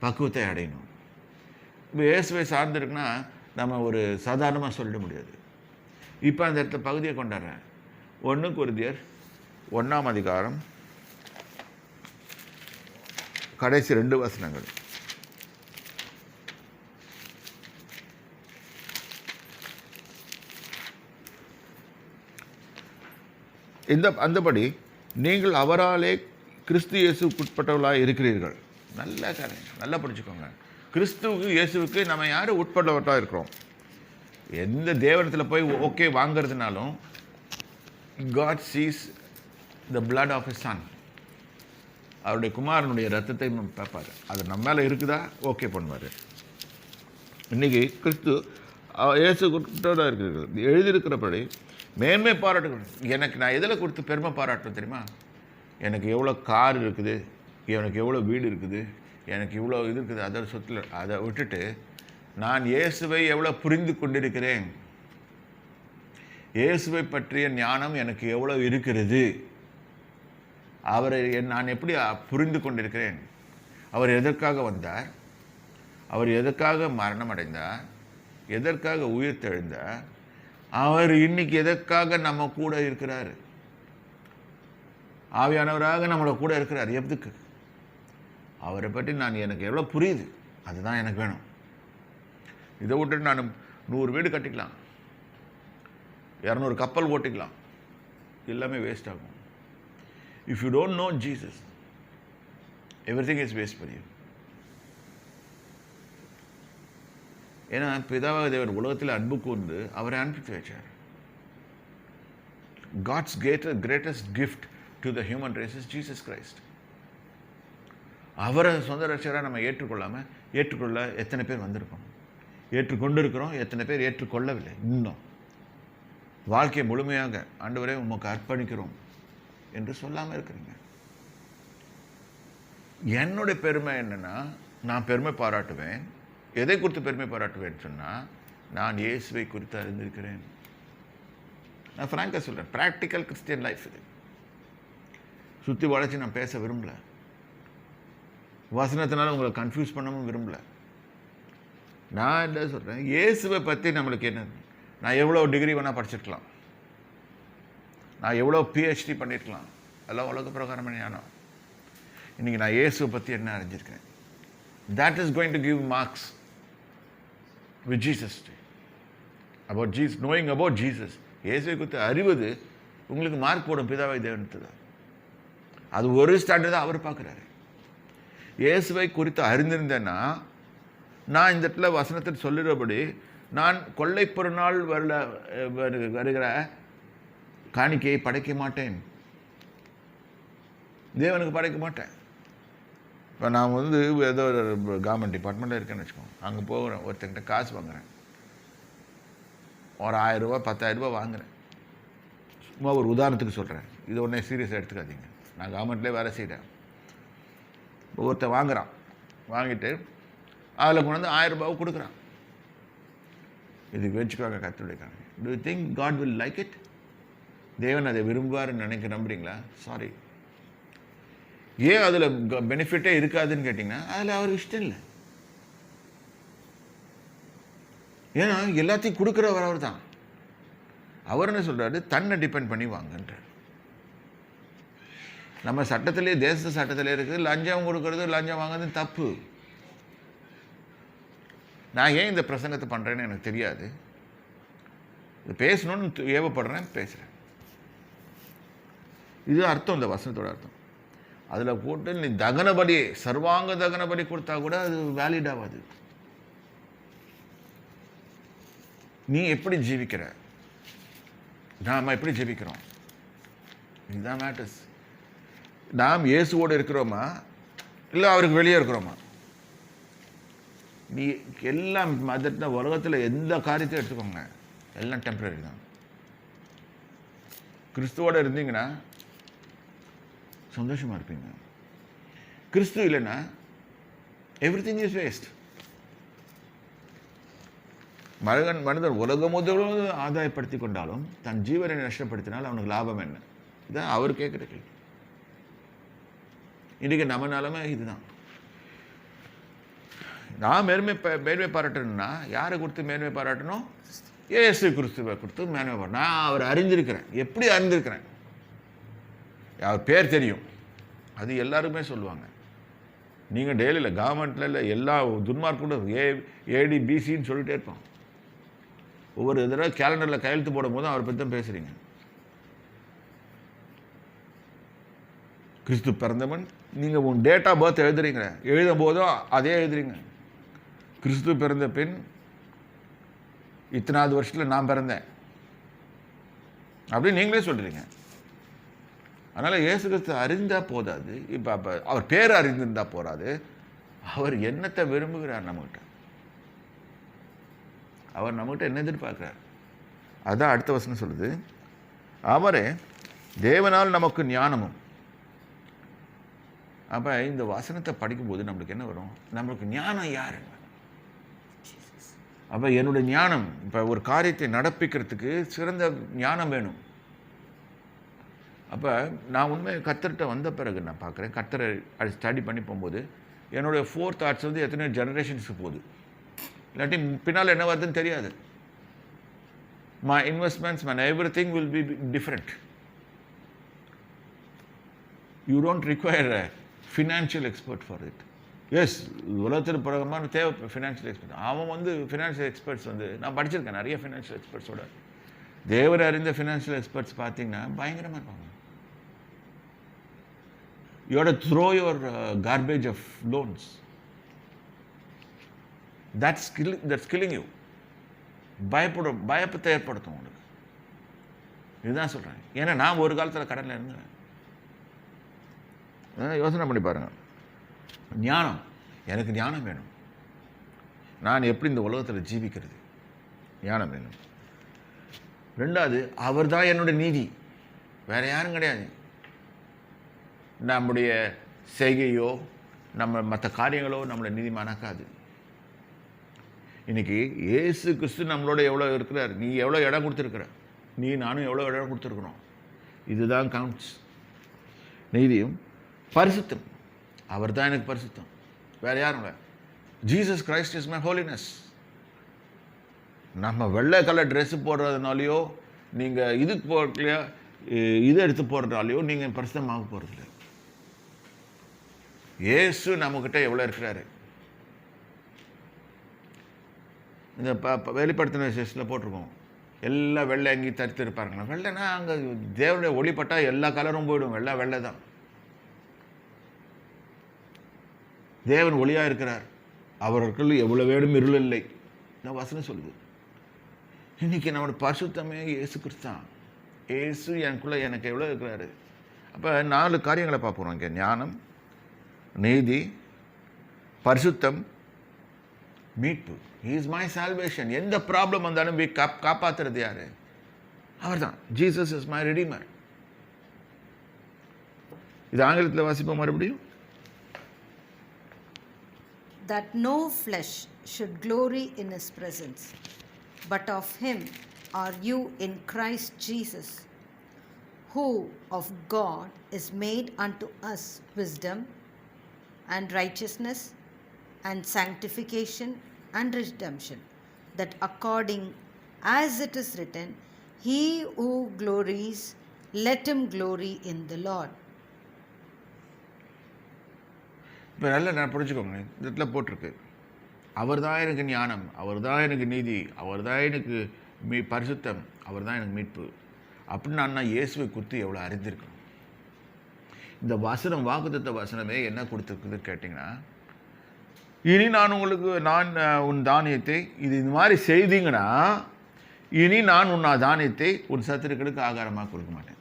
பக்குவத்தை அடையணும். இப்போ இயேசுவை சார்ந்துருக்குன்னா நம்ம ஒரு சாதாரணமாக சொல்லிட முடியாது. இப்போ அந்த இடத்துல பகுதியை கொண்டாடுறேன். 1 கொரிந்தியர் 1ஆம் அதிகாரம் கடைசி 2 வசனங்கள். அந்தபடி நீங்கள் அவராலே கிறிஸ்து இயேசுக்குட்பட்டவர்களாக இருக்கிறீர்கள். நல்லா நல்லா படிச்சுக்கோங்க. கிறிஸ்துவுக்கு இயேசுவுக்கு நம்ம யார் உட்பட்டவர்களாக இருக்கிறோம்? எந்த தேவனத்தில் போய் okay வாங்கிறதுனாலும் God sees the blood of his son. அவருடைய குமாரனுடைய ரத்தத்தை பார்ப்பார். அது நம்ம மேலே இருக்குதா ஓகே பண்ணுவார். இன்றைக்கி கிறிஸ்து இயேசுக்குட்பட்டவராக இருக்கிறீர்கள். எழுதியிருக்கிறபடி மேன்மை பாராட்டுகள். எனக்கு நான் எதில் கொடுத்து பெருமை பாராட்டணும் தெரியுமா? எனக்கு எவ்வளோ கார் இருக்குது, எனக்கு எவ்வளோ வீடு இருக்குது, எனக்கு இவ்வளோ இது இருக்குது, அதை சொத்தில் அதை விட்டுட்டு நான் இயேசுவை எவ்வளோ புரிந்து கொண்டிருக்கிறேன், இயேசுவை பற்றிய ஞானம் எனக்கு எவ்வளோ இருக்கிறது, அவரை நான் எப்படி புரிந்து கொண்டிருக்கிறேன், அவர் எதற்காக வந்தார், அவர் எதற்காக மரணம் அடைந்தார், எதற்காக உயிர் தெழுந்தார், அவர் இன்னைக்கு எதற்காக நம்ம கூட இருக்கிறார், ஆவியானவராக நம்மளை கூட இருக்கிறார், எதுக்கு, அவரை பற்றி எனக்கு எவ்வளோ புரியுது, அதுதான் எனக்கு வேணும். இதை விட்டுட்டு நான் 100 வீடு கட்டிக்கலாம், 200 கப்பல் ஓட்டிக்கலாம், எல்லாமே வேஸ்ட் ஆகும். If you don't know Jesus, everything is waste for you. ஏன்னா பிதாவாக தேவர் உலகத்தில் அன்பு கூர்ந்து அவரை அனுப்பித்து வச்சார். God's greatest gift to the human race is Jesus Christ. அவரை சொந்த ரட்சகராக நம்ம ஏற்றுக்கொள்ள எத்தனை பேர் வந்திருக்கோம், ஏற்றுக்கொண்டு இருக்கிறோம், எத்தனை பேர் ஏற்றுக்கொள்ளவில்லை. இன்னும் வாழ்க்கையை முழுமையாக ஆண்டவரே உமக்கு அர்ப்பணிக்கிறோம் என்று சொல்லாமல் இருக்கிறீங்க. என்னுடைய பெருமை என்னென்னா, நான் பெருமை பாராட்டுவேன். எதை குறித்து பெருமை பாராட்டுவேன்னு சொன்னால், நான் இயேசுவை குறித்து அறிந்திருக்கிறேன். நான் ஃப்ராங்காக சொல்கிறேன், ப்ராக்டிக்கல் கிறிஸ்டியன் லைஃப் இது. சுற்றி வளைச்சி நான் பேச விரும்பலை, வசனத்தினால உங்களை கன்ஃபியூஸ் பண்ணவும் விரும்பலை. நான் என்ன சொல்கிறேன், இயேசுவை பற்றி நம்மளுக்கு என்ன, நான் எவ்வளோ டிகிரி வேணால் படிச்சிருக்கலாம், நான் எவ்வளோ பிஹெச்டி பண்ணியிருக்கலாம், அதெல்லாம் உலக பிரகாரமான ஞானம். இன்றைக்கி நான் இயேசுவை பற்றி என்ன அறிஞ்சிருக்கேன், that is going to give marks with Jesus. About Jesus, knowing about Jesus, இயேசுவை குறித்து அறிவது உங்களுக்கு மார்க் போடும் பிதாவை தேவனுக்கு தான். அது ஒரு ஸ்டாண்டர்ட் தான் அவர் பார்க்குறாரு. இயேசுவை குறித்து அறிந்திருந்தேன்னா, நான் இந்த இடத்துல வசனத்தில் சொல்லுறபடி, நான் கொள்ளைப்பொருநாள் வருகிற காணிக்கையை படைக்க மாட்டேன், தேவனுக்கு படைக்க மாட்டேன். இப்போ நான் ஏதோ ஒரு கவர்மெண்ட் டிபார்ட்மெண்ட்டில் இருக்கேன்னு வச்சுக்கோங்க, அங்கே போகிறேன், ஒருத்தங்கிட்ட காசு வாங்குகிறேன், ஒரு 1000 ரூபா 10,000 ரூபா வாங்குகிறேன். சும்மா ஒரு உதாரணத்துக்கு சொல்கிறேன், இது ஒன்றே சீரியஸாக எடுத்துக்காதீங்க. நான் கவர்மெண்ட்லேயே வேலை செய்கிறேன். ஒருத்தன் வாங்குகிறான், வாங்கிட்டு அதில் கொண்டு 1000 ரூபாவை கொடுக்குறான். இதுக்கு வச்சுக்கோங்க கற்றுடைக்காங்க. Do you think God will like it? தேவன் அதை விரும்புவார்னு நம்புறீங்களா? சாரி. ஏன் அதில் பெனிஃபிட்டே இருக்காதுன்னு கேட்டிங்கன்னா, அதில் அவருக்கு இஷ்டம் இல்லை. ஏன்னா எல்லாத்தையும் கொடுக்குறவர் அவர் தான். அவர் என்ன சொல்கிறாரு, தன்னை டிபெண்ட் பண்ணி வாங்கன்றார். நம்ம சட்டத்திலே, தேச சட்டத்திலே இருக்குது, லஞ்சம் கொடுக்கறது, லஞ்சம் வாங்குறது தப்பு. நான் ஏன் இந்த பிரசங்கத்தை பண்ணுறேன்னு எனக்கு தெரியாது. இது பேசணும்னு ஏவப்படுறேன், பேசுகிறேன். இது அர்த்தம், இந்த வசனத்தோட அர்த்தம். அதில் போட்டு நீ தகனபலி, சர்வாங்க தகனபலி கொடுத்தா கூட அது வேலிட் ஆகாது. நீ எப்படி ஜீவிக்கிற, நாம் எப்படி ஜீவிக்கிறோம், இதுதான் மேட்டர்ஸ். நாம் இயேசுவோடு இருக்கிறோமா இல்லை அவருக்கு வெளியே இருக்கிறோமா? நீ எல்லாம் மதத்தில் உலகத்தில் எந்த காரியத்தையும் எடுத்துக்கோங்க, எல்லாம் டெம்பரரி தான். கிறிஸ்துவோடு இருந்தீங்கன்னா சந்தோஷமாக இருப்பீங்க. கிறிஸ்து இல்லைன்னா எவ்ரிதிங் இஸ் வேஸ்ட். மனிதன் உலகம் முதல்வது ஆதாயப்படுத்தி கொண்டாலும் தன் ஜீவனை நஷ்டப்படுத்தினால் அவனுக்கு லாபம் என்ன? இதான் அவர் கேட்குற கேள்வி. இன்றைக்கி நம்ம நிலைமை இதுதான். நான் மேன்மை பாராட்டணும்னா யாரை கொடுத்து மேன்மை பாராட்டணும்? இயேசு கிறிஸ்துவை கொடுத்து மேன்மை பாராட்டணும். நான் அவர் அறிந்திருக்கிறேன். எப்படி அறிந்திருக்கிறேன்? அவர் பேர் தெரியும், அது எல்லாருமே சொல்லுவாங்க. நீங்கள் டெய்லியில் கவர்மெண்ட்டில் இல்லை எல்லா துன்மார்க் கூட ஏடி பிசின்னு சொல்லிட்டே இருப்பான். ஒவ்வொரு தடவை கேலண்டரில் கையெழுத்து போடும் போதும் அவரை பற்றி தான் பேசுகிறீங்க. கிறிஸ்து பிறந்தவன் நீங்கள் உன் டேட் ஆஃப் பர்த் எழுதுறீங்க, எழுதும் போதும் அதே எழுதுறீங்க. கிறிஸ்து பிறந்த பின் இத்தனாவது வருஷத்தில் நான் பிறந்தேன் அப்படின்னு நீங்களே சொல்கிறீங்க. அதனால் இயேசு கிறிஸ்து அறிந்தால் போதாது. அப்போ அவர் பேர் அறிந்திருந்தால் போராது. அவர் என்னத்தை விரும்புகிறார் நம்மகிட்ட, அவர் நம்மகிட்ட என்ன எதிர்பார்க்கிறார், அதான் அடுத்த வசனம் சொல்லுது. அவரே தேவனால் நமக்கு ஞானமும். அப்போ இந்த வசனத்தை படிக்கும்போது நம்மளுக்கு என்ன வரும், நம்மளுக்கு ஞானம் யார்? அப்போ என்னுடைய ஞானம், இப்போ ஒரு காரியத்தை நடப்பிக்கிறதுக்கு சிறந்த ஞானம் வேணும். அப்போ நான் உண்மை கர்த்தர்கிட்ட வந்த பிறகு நான் பார்க்குறேன், கர்த்தரை ஸ்டடி பண்ணி போகும்போது என்னுடைய 4 தாட்ஸ் வந்து எத்தனை ஜெனரேஷன்ஸுக்கு போகுது, இல்லாட்டி பின்னால் என்ன வருதுன்னு தெரியாது. My investments my everything will be different. You don't require a financial expert for it. Yes, உலகத்தில் பிரகமான தேவை ஃபினான்ஷியல் எக்ஸ்பர்ட். அவன் வந்து ஃபினான்ஷியல் எக்ஸ்பர்ட்ஸ் வந்து நான் படிச்சிருக்கேன் நிறைய ஃபினான்ஷியல் எக்ஸ்பர்ட்ஸோட. தேவர் அறிந்த ஃபினான்ஷியல் எக்ஸ்பர்ட்ஸ் பார்த்தீங்கன்னா பயங்கரமாக இருப்பாங்க. You have to throw your garbage of loans. That's killing you. பயப்பத்தை ஏற்படுத்தும் உங்களுக்கு. இதுதான் சொல்கிறேன். ஏன்னா நான் ஒரு காலத்தில் கடனில் இருந்தேன். யோசனை பண்ணி பாருங்கள். ஞானம், எனக்கு ஞானம் வேணும். நான் எப்படி இந்த உலகத்தில் ஜீவிக்கிறது, ஞானம் வேணும். ரெண்டாவது, அவர் தான் என்னுடைய நீதி, வேறு யாரும் கிடையாது. நம்முடைய செய்கையோ நம்ம மற்ற காரியங்களோ நம்மளை நீதிமானாக்காது. இன்றைக்கி இயேசு கிறிஸ்து நம்மளோட எவ்வளோ இருக்கிறார், நீ எவ்வளோ இடம் கொடுத்துருக்குற, நீ நானும் எவ்வளோ இடம் கொடுத்துருக்குறோம். இதுதான் கவுண்ட்ஸ். நீதியும் பரிசுத்தம், அவர் தான் எனக்கு பரிசுத்தம், வேறு யாரும் இல்லை. Jesus Christ is my holiness. நம்ம வெள்ளை கலர் ட்ரெஸ்ஸு போடுறதுனாலையோ நீங்கள் இதுக்கு போடலையோ இதை எடுத்து போடுறதுனாலையோ நீங்கள் பரிசுத்தமாக போகிறதில்ல. இயேசு நம்மக்கிட்ட எவ்வளோ இருக்கிறாரு. இந்த வெளிப்படுத்தின விசேஷத்தில் போட்டிருக்கோம், எல்லாம் வெள்ளை அங்கி தரித்து இருப்பாருங்களா. வெள்ளைனா அங்கே தேவனுடைய ஒளிப்பட்டால் எல்லா கலரும் போயிடும், வெள்ளை தான். தேவன் ஒளியாக இருக்கிறார், அவர்கள் எவ்வளோ வேடும் இருள் இல்லை. நான் வசனம் சொல்லுது. இன்றைக்கி நம்மளோட பரிசுத்தமே இயேசு கிறிஸ்தான். இயேசு எனக்குள்ளே எனக்கு எவ்வளோ இருக்கிறாரு. அப்போ 4 காரியங்களை பார்ப்போம் இங்கே. ஞானம், நீதி, பரிசுத்தம், மீட்பு. He is my salvation. எந்த ப்ராப்ளம் வந்தாலும் காப்பாற்றுறது யார்? அவர் தான். Jesus is my redeemer. இது ஆங்கிலத்தில் வாசிப்போம் மறுபடியும். That no flesh should glory in his presence, but of him are you in Christ Jesus, who of God is made unto us wisdom and righteousness and sanctification and redemption, that according as it is written, he who glories, let him glory in the Lord. இப்போ நல்லா நான் புரிஞ்சுக்கோங்க, இந்த இடத்துல போட்டிருக்கு, அவர் தான் எனக்கு ஞானம், அவர் தான் எனக்கு நீதி, அவர் தான் எனக்கு பரிசுத்தம், அவர் தான் எனக்கு மீட்பு அப்படின்னு நான் இயேசுவை குறித்து எவ்வளோ அறிந்திருக்கணும். இந்த வசனம், வாக்குத்தத்த வசனமே என்ன கொடுத்துருக்குதுன்னு கேட்டிங்கன்னா, இனி நான் உங்களுக்கு உன் தானியத்தை இது மாதிரி செய்தீங்கன்னா, இனி நான் உன் தானியத்தை உன் சத்துருக்களுக்கு ஆகாரமாக கொடுக்க மாட்டேன்.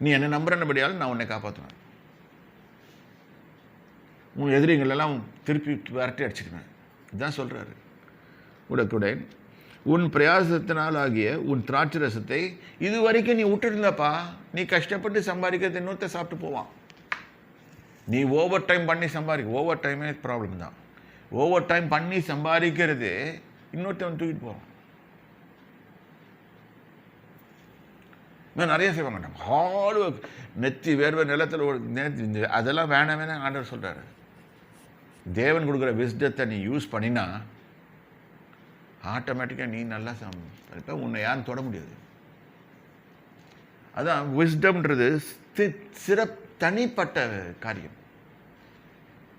நீ என்னை நம்புறபடியால் நான் உன்னை காப்பாற்றுவேன். உன் எதிரிகளெல்லாம் திருப்பி விரட்டி அடிச்சுக்குவேன். இதுதான் சொல்கிறாரு. உடக்குடன் உன் பிரயாசத்தினால் ஆகிய உன் திராட்சை ரசத்தை இது வரைக்கும் நீ விட்டுருந்தப்பா, நீ கஷ்டப்பட்டு சம்பாதிக்கிறது இன்னொருத்த சாப்பிட்டு போவான். நீ ஓவர் டைம் பண்ணி ஓவர் டைமே ப்ராப்ளம் தான். ஓவர் டைம் பண்ணி சம்பாதிக்கிறது இன்னொருத்தவன் தூக்கிட்டு போவான். நிறைய செய்ய மாட்டான். ஹார்ட் ஒர்க், நெத்தி வேர்வை நிலத்தில் அதெல்லாம் வேணாம் ஆண்டவர் சொல்கிறாரு. தேவன் கொடுக்குற விஸ்டத்தை நீ யூஸ் பண்ணினா ஆட்டோமேட்டிக்காக நீ நல்லா இப்போ உன்னை யாரும் தொட முடியாது. அதான் விஸ்டம்ன்றது தனிப்பட்ட காரியம்.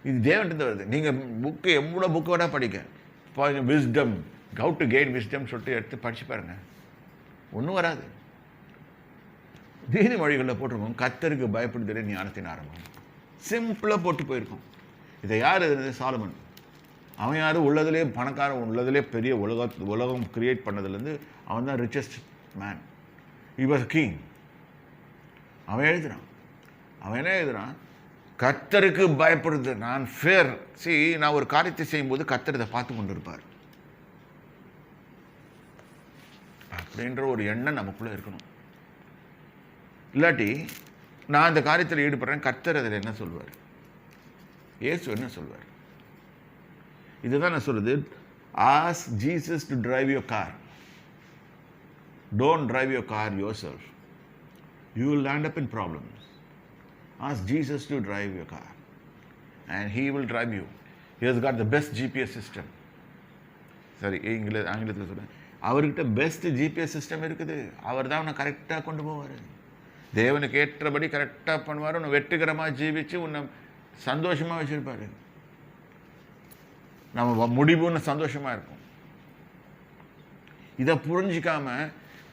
இது தேவன்ட்டு வருது. நீங்கள் புக்கு எவ்வளோ புக்கு வேணால் படிக்க, wisdom, how to gain wisdom சொல்லிட்டு எடுத்து படிச்சு பாருங்க, ஒன்றும் வராது. நீதிமொழிகளில் போட்டிருக்கோம், கர்த்தருக்கு பயப்படுதலே ஞானத்தின் ஆரம்பம். சிம்பிளாக போட்டு போயிருக்கோம். இதை யார் எழுதுனது? சாலமன். அவன் யார்? உள்ளதுலேயே பணக்காரன், உள்ளதுலேயே பெரிய உலகம் கிரியேட் பண்ணதுலேருந்து அவன் தான் richest man. He was king. அவன் எழுதுறான். அவன் என்ன எழுதுறான்? கர்த்தருக்கு பயப்படுது, நான் ஃபேர். நான் ஒரு காரியத்தை செய்யும்போது கர்த்தர் இதை பார்த்து கொண்டு இருப்பார் அப்படின்ற ஒரு எண்ணம் நமக்குள்ளே இருக்கணும். இல்லாட்டி நான் அந்த காரியத்தில் ஈடுபடுறேன், கர்த்தர் அதில் என்ன சொல்வார், இயேசு என்ன சொல்வார்? இதுதான் நான் சொல்றது. Ask Jesus to drive your car. Don't drive your car yourself. You will land up in problems. Ask Jesus to drive your car and he will drive you. He has got the best GPS system. சரி, ஆங்கிலத்தில் சொல்றேன், அவர்கிட்ட best GPS system இருக்குது. அவர் தான் உன்னை கரெக்டாக கொண்டு போவார். தேவனுக்கு ஏற்றபடி கரெக்டாக பண்ணுவார். உன்னை வெற்றிகரமாக ஜீவிச்சு உன்னை சந்தோஷமாக வச்சுருப்பார். நம்ம முடிவுன்னு சந்தோஷமாக இருக்கும். இதை புரிஞ்சிக்காம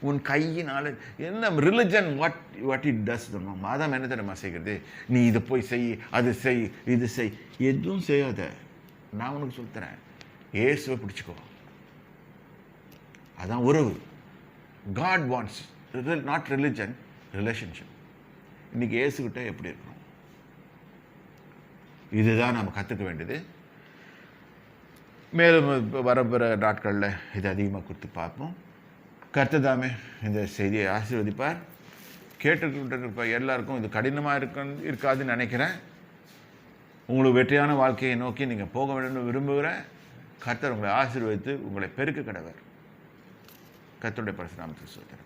உன் கையினால் என்ன ரிலிஜன் வாட் இட் டஸ் தெரியுமா? மதம் என்ன தெரியுமா செய்கிறது? நீ இதை போய் செய், அது செய், இது செய். எதுவும் செய்யாத. நான் உனக்கு சொல்லித்தரேன், இயேசுவை பிடிச்சிக்கோ. அதான் உறவு. God wants not religion, relationship. இன்னைக்கு இயேசுகிட்ட எப்படி இருக்கணும்? இதுதான் நம்ம கற்றுக்க வேண்டியது. மேலும் வரப்போகிற நாட்களில் இது அதிகமாக கொடுத்து பார்ப்போம். கர்த்ததாமே இந்த செய்தியை ஆசீர்வதிப்பார். கேட்டுக்கிட்டு எல்லாருக்கும் இது கடினமாக இருக்காதுன்னு நினைக்கிறேன். உங்களுக்கு வெற்றியான வாழ்க்கையை நோக்கி நீங்கள் போக வேண்டும் விரும்புகிறேன். கர்த்தர் உங்களை ஆசீர்வதித்து உங்களை பெருக்க கடவர். கர்த்தருடைய பரிசுநாமத்தை சொல்கிறேன்.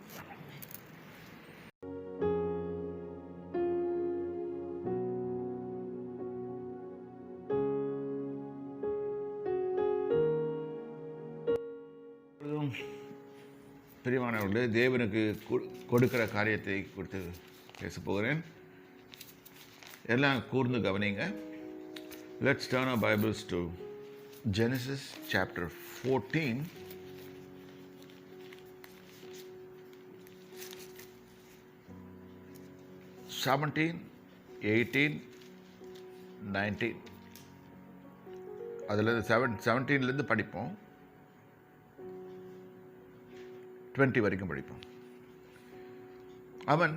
பிரியமானவர்களே, தேவனுக்கு கொடுக்கிற காரியத்தை கொடுத்து பேச போகிறேன். எல்லாம் கூர்ந்து கவனிங்க. Let's turn our Bibles to Genesis chapter 14. (17, 18, 19) அதில் 17லேருந்து படிப்போம், 20 வரைக்கும் படிப்போம். அவன்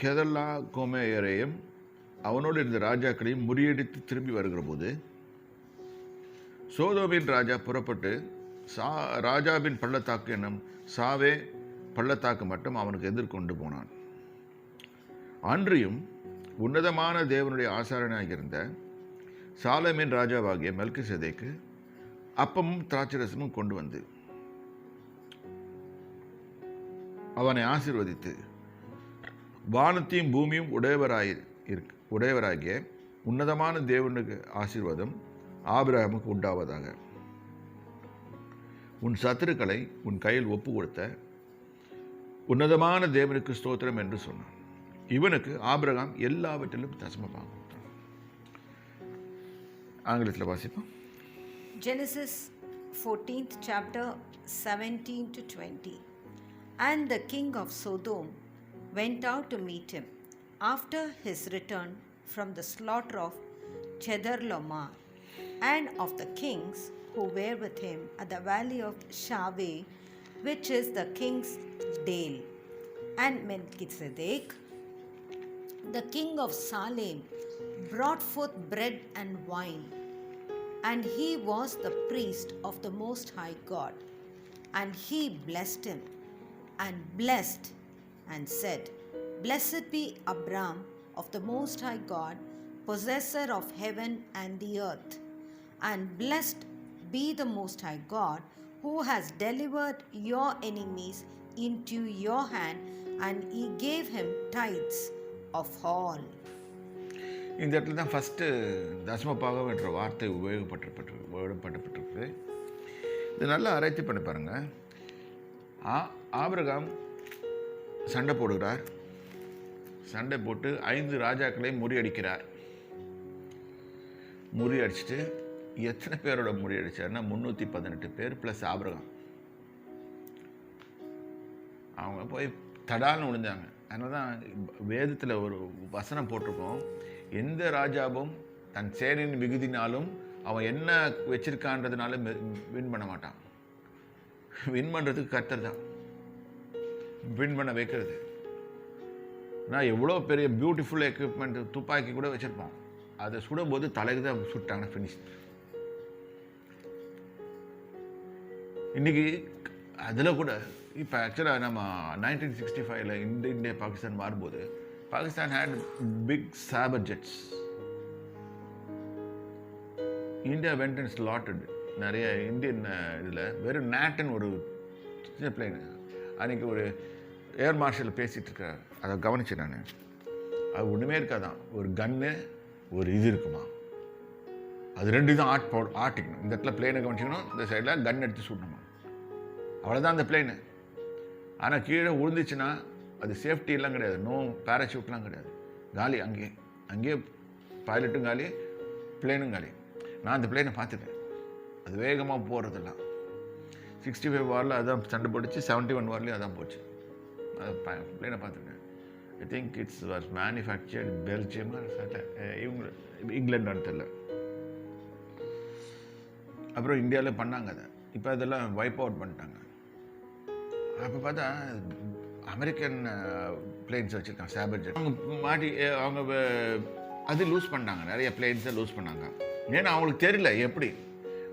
கெதர்லா கோமேயரையும் அவனோடு இருந்த ராஜாக்களையும் முறியடித்து திரும்பி வருகிற போது சோதோமின் ராஜா புறப்பட்டு ராஜாவின் பள்ளத்தாக்கு என்னும் சாவே பள்ளத்தாக்கு மட்டும் அவனுக்கு எதிர்கொண்டு போனான். அன்றியும் உன்னதமான தேவனுடைய ஆசாரனாக இருந்த சாலேமின் ராஜாவாகிய மெல்கிசேதேக்கு அப்பமும் திராட்சரசமும் கொண்டு வந்து அவனை ஆசீர்வதித்து, வானத்தையும் பூமியும் உடையவராகிய உன்னதமான தேவனுக்கு ஆசீர்வாதம் ஆபிரகாமுக்கு உண்டாவதாக. உன் சத்துருக்களை உன் கையில் ஒப்பு கொடுத்த உன்னதமான தேவனுக்கு ஸ்தோத்திரம் என்று சொன்னான். இவனுக்கு ஆபிரகாம் எல்லாவற்றிலும் தசமமாக கொடுத்தான். ஆங்கிலத்தில் வாசிப்போம். Genesis 14th chapter 17 to 20. And the king of Sodom went out to meet him after his return from the slaughter of Chedorlaomer, and of the kings who were with him at the valley of Shaveh, which is the king's dale. And Melchizedek, the king of Salem, brought forth bread and wine, and he was the priest of the Most High God. And he blessed him, and blessed, and said, Blessed be Abram of the Most High God, possessor of heaven and the earth. And blessed be the Most High God, who has delivered your enemies into your hand. And he gave him tithes of all. இந்த இடத்துல தான் first தசமபாகம் என்ற வார்த்தை உபயோகப்பட்டிருக்கு. இது நல்லா ஆராய்ச்சி பண்ணி பாருங்கள். ஆபிரகாம் சண்டை போடுகிறார். சண்டை போட்டு 5 ராஜாக்களை முறியடிக்கிறார். முறியடிச்சிட்டு எத்தனை பேரோட முறியடிச்சாருன்னா 318 பேர் ப்ளஸ் ஆபிரகாம். அவங்க போய் தடால்னு விழுந்தாங்க. அதனால தான் வேதத்தில் ஒரு வசனம் போட்டிருக்கோம், எந்த ராஜாவும் தன் சேனையின் மிகுதினாலும் அவன் என்ன வச்சிருக்கான்றதுனால வின் பண்ண மாட்டான். வின் பண்ணுறதுக்கு கர்த்தர் தான் வின் பண்ண வைக்கிறது. நான் எவ்வளோ பெரிய பியூட்டிஃபுல் எக்யூப்மெண்ட் துப்பாக்கி கூட வச்சுருப்போம், அதை சுடும்போது தலைக்கு தான் சுட்டாங்கன்னா ஃபினிஷ். இன்றைக்கி அதில் கூட இப்போ ஆக்சுவலாக நம்ம 1965 இந்தியா பாகிஸ்தான் மாறும்போது Pakistan had big sabre jets. India went and slotted நிறைய இந்தியன் இதில் வெறும் நேட்டுன்னு ஒரு சின்ன பிளேன். அன்றைக்கி ஒரு ஏர் மார்ஷல் பேசிகிட்டு இருக்கார், அதை கவனிச்சேன் நான். அது ஒன்றுமே இருக்காதான், ஒரு கன்னு ஒரு இது இருக்குமா, அது ரெண்டு தான் ஆட்டிக்கணும். இந்த இடத்துல பிளேனை கவனிச்சிக்கணும், இந்த சைடில் கன் எடுத்து சுடணுமா, அவ்வளோதான் அந்த பிளேனு. ஆனால் கீழே விழுந்துச்சுன்னா அது சேஃப்டிலாம் கிடையாது, நோ பேராஷூட்லாம் கிடையாது, காலி. அங்கேயே பைலட்டும் காலி, பிளேனும் காலி. நான் அந்த பிளேனை பார்த்துட்டேன், அது வேகமாக போகிறதெல்லாம். 65 வாரில் அதான் சண்டை போட்டுச்சு, 71 வார்லேயும் அதான் போச்சு. அது பிளேனை பார்த்துட்டேன். I think it's was manufactured Belgium, இவங்க இங்கிலாண்டான்னு தெரியல. அப்புறம் இந்தியாவில் பண்ணாங்க அதை, இப்போ அதெல்லாம் வைப் அவுட் பண்ணிட்டாங்க. அப்போ பார்த்தா அமெரிக்கன் பிளேன்ஸ் வச்சுருக்காங்க, சாபர் ஜெட். அவங்க மாட்டி அவங்க அது லூஸ் பண்ணாங்க, நிறைய பிளேன்ஸை லூஸ் பண்ணாங்க. ஏன்னா அவங்களுக்கு தெரியல எப்படி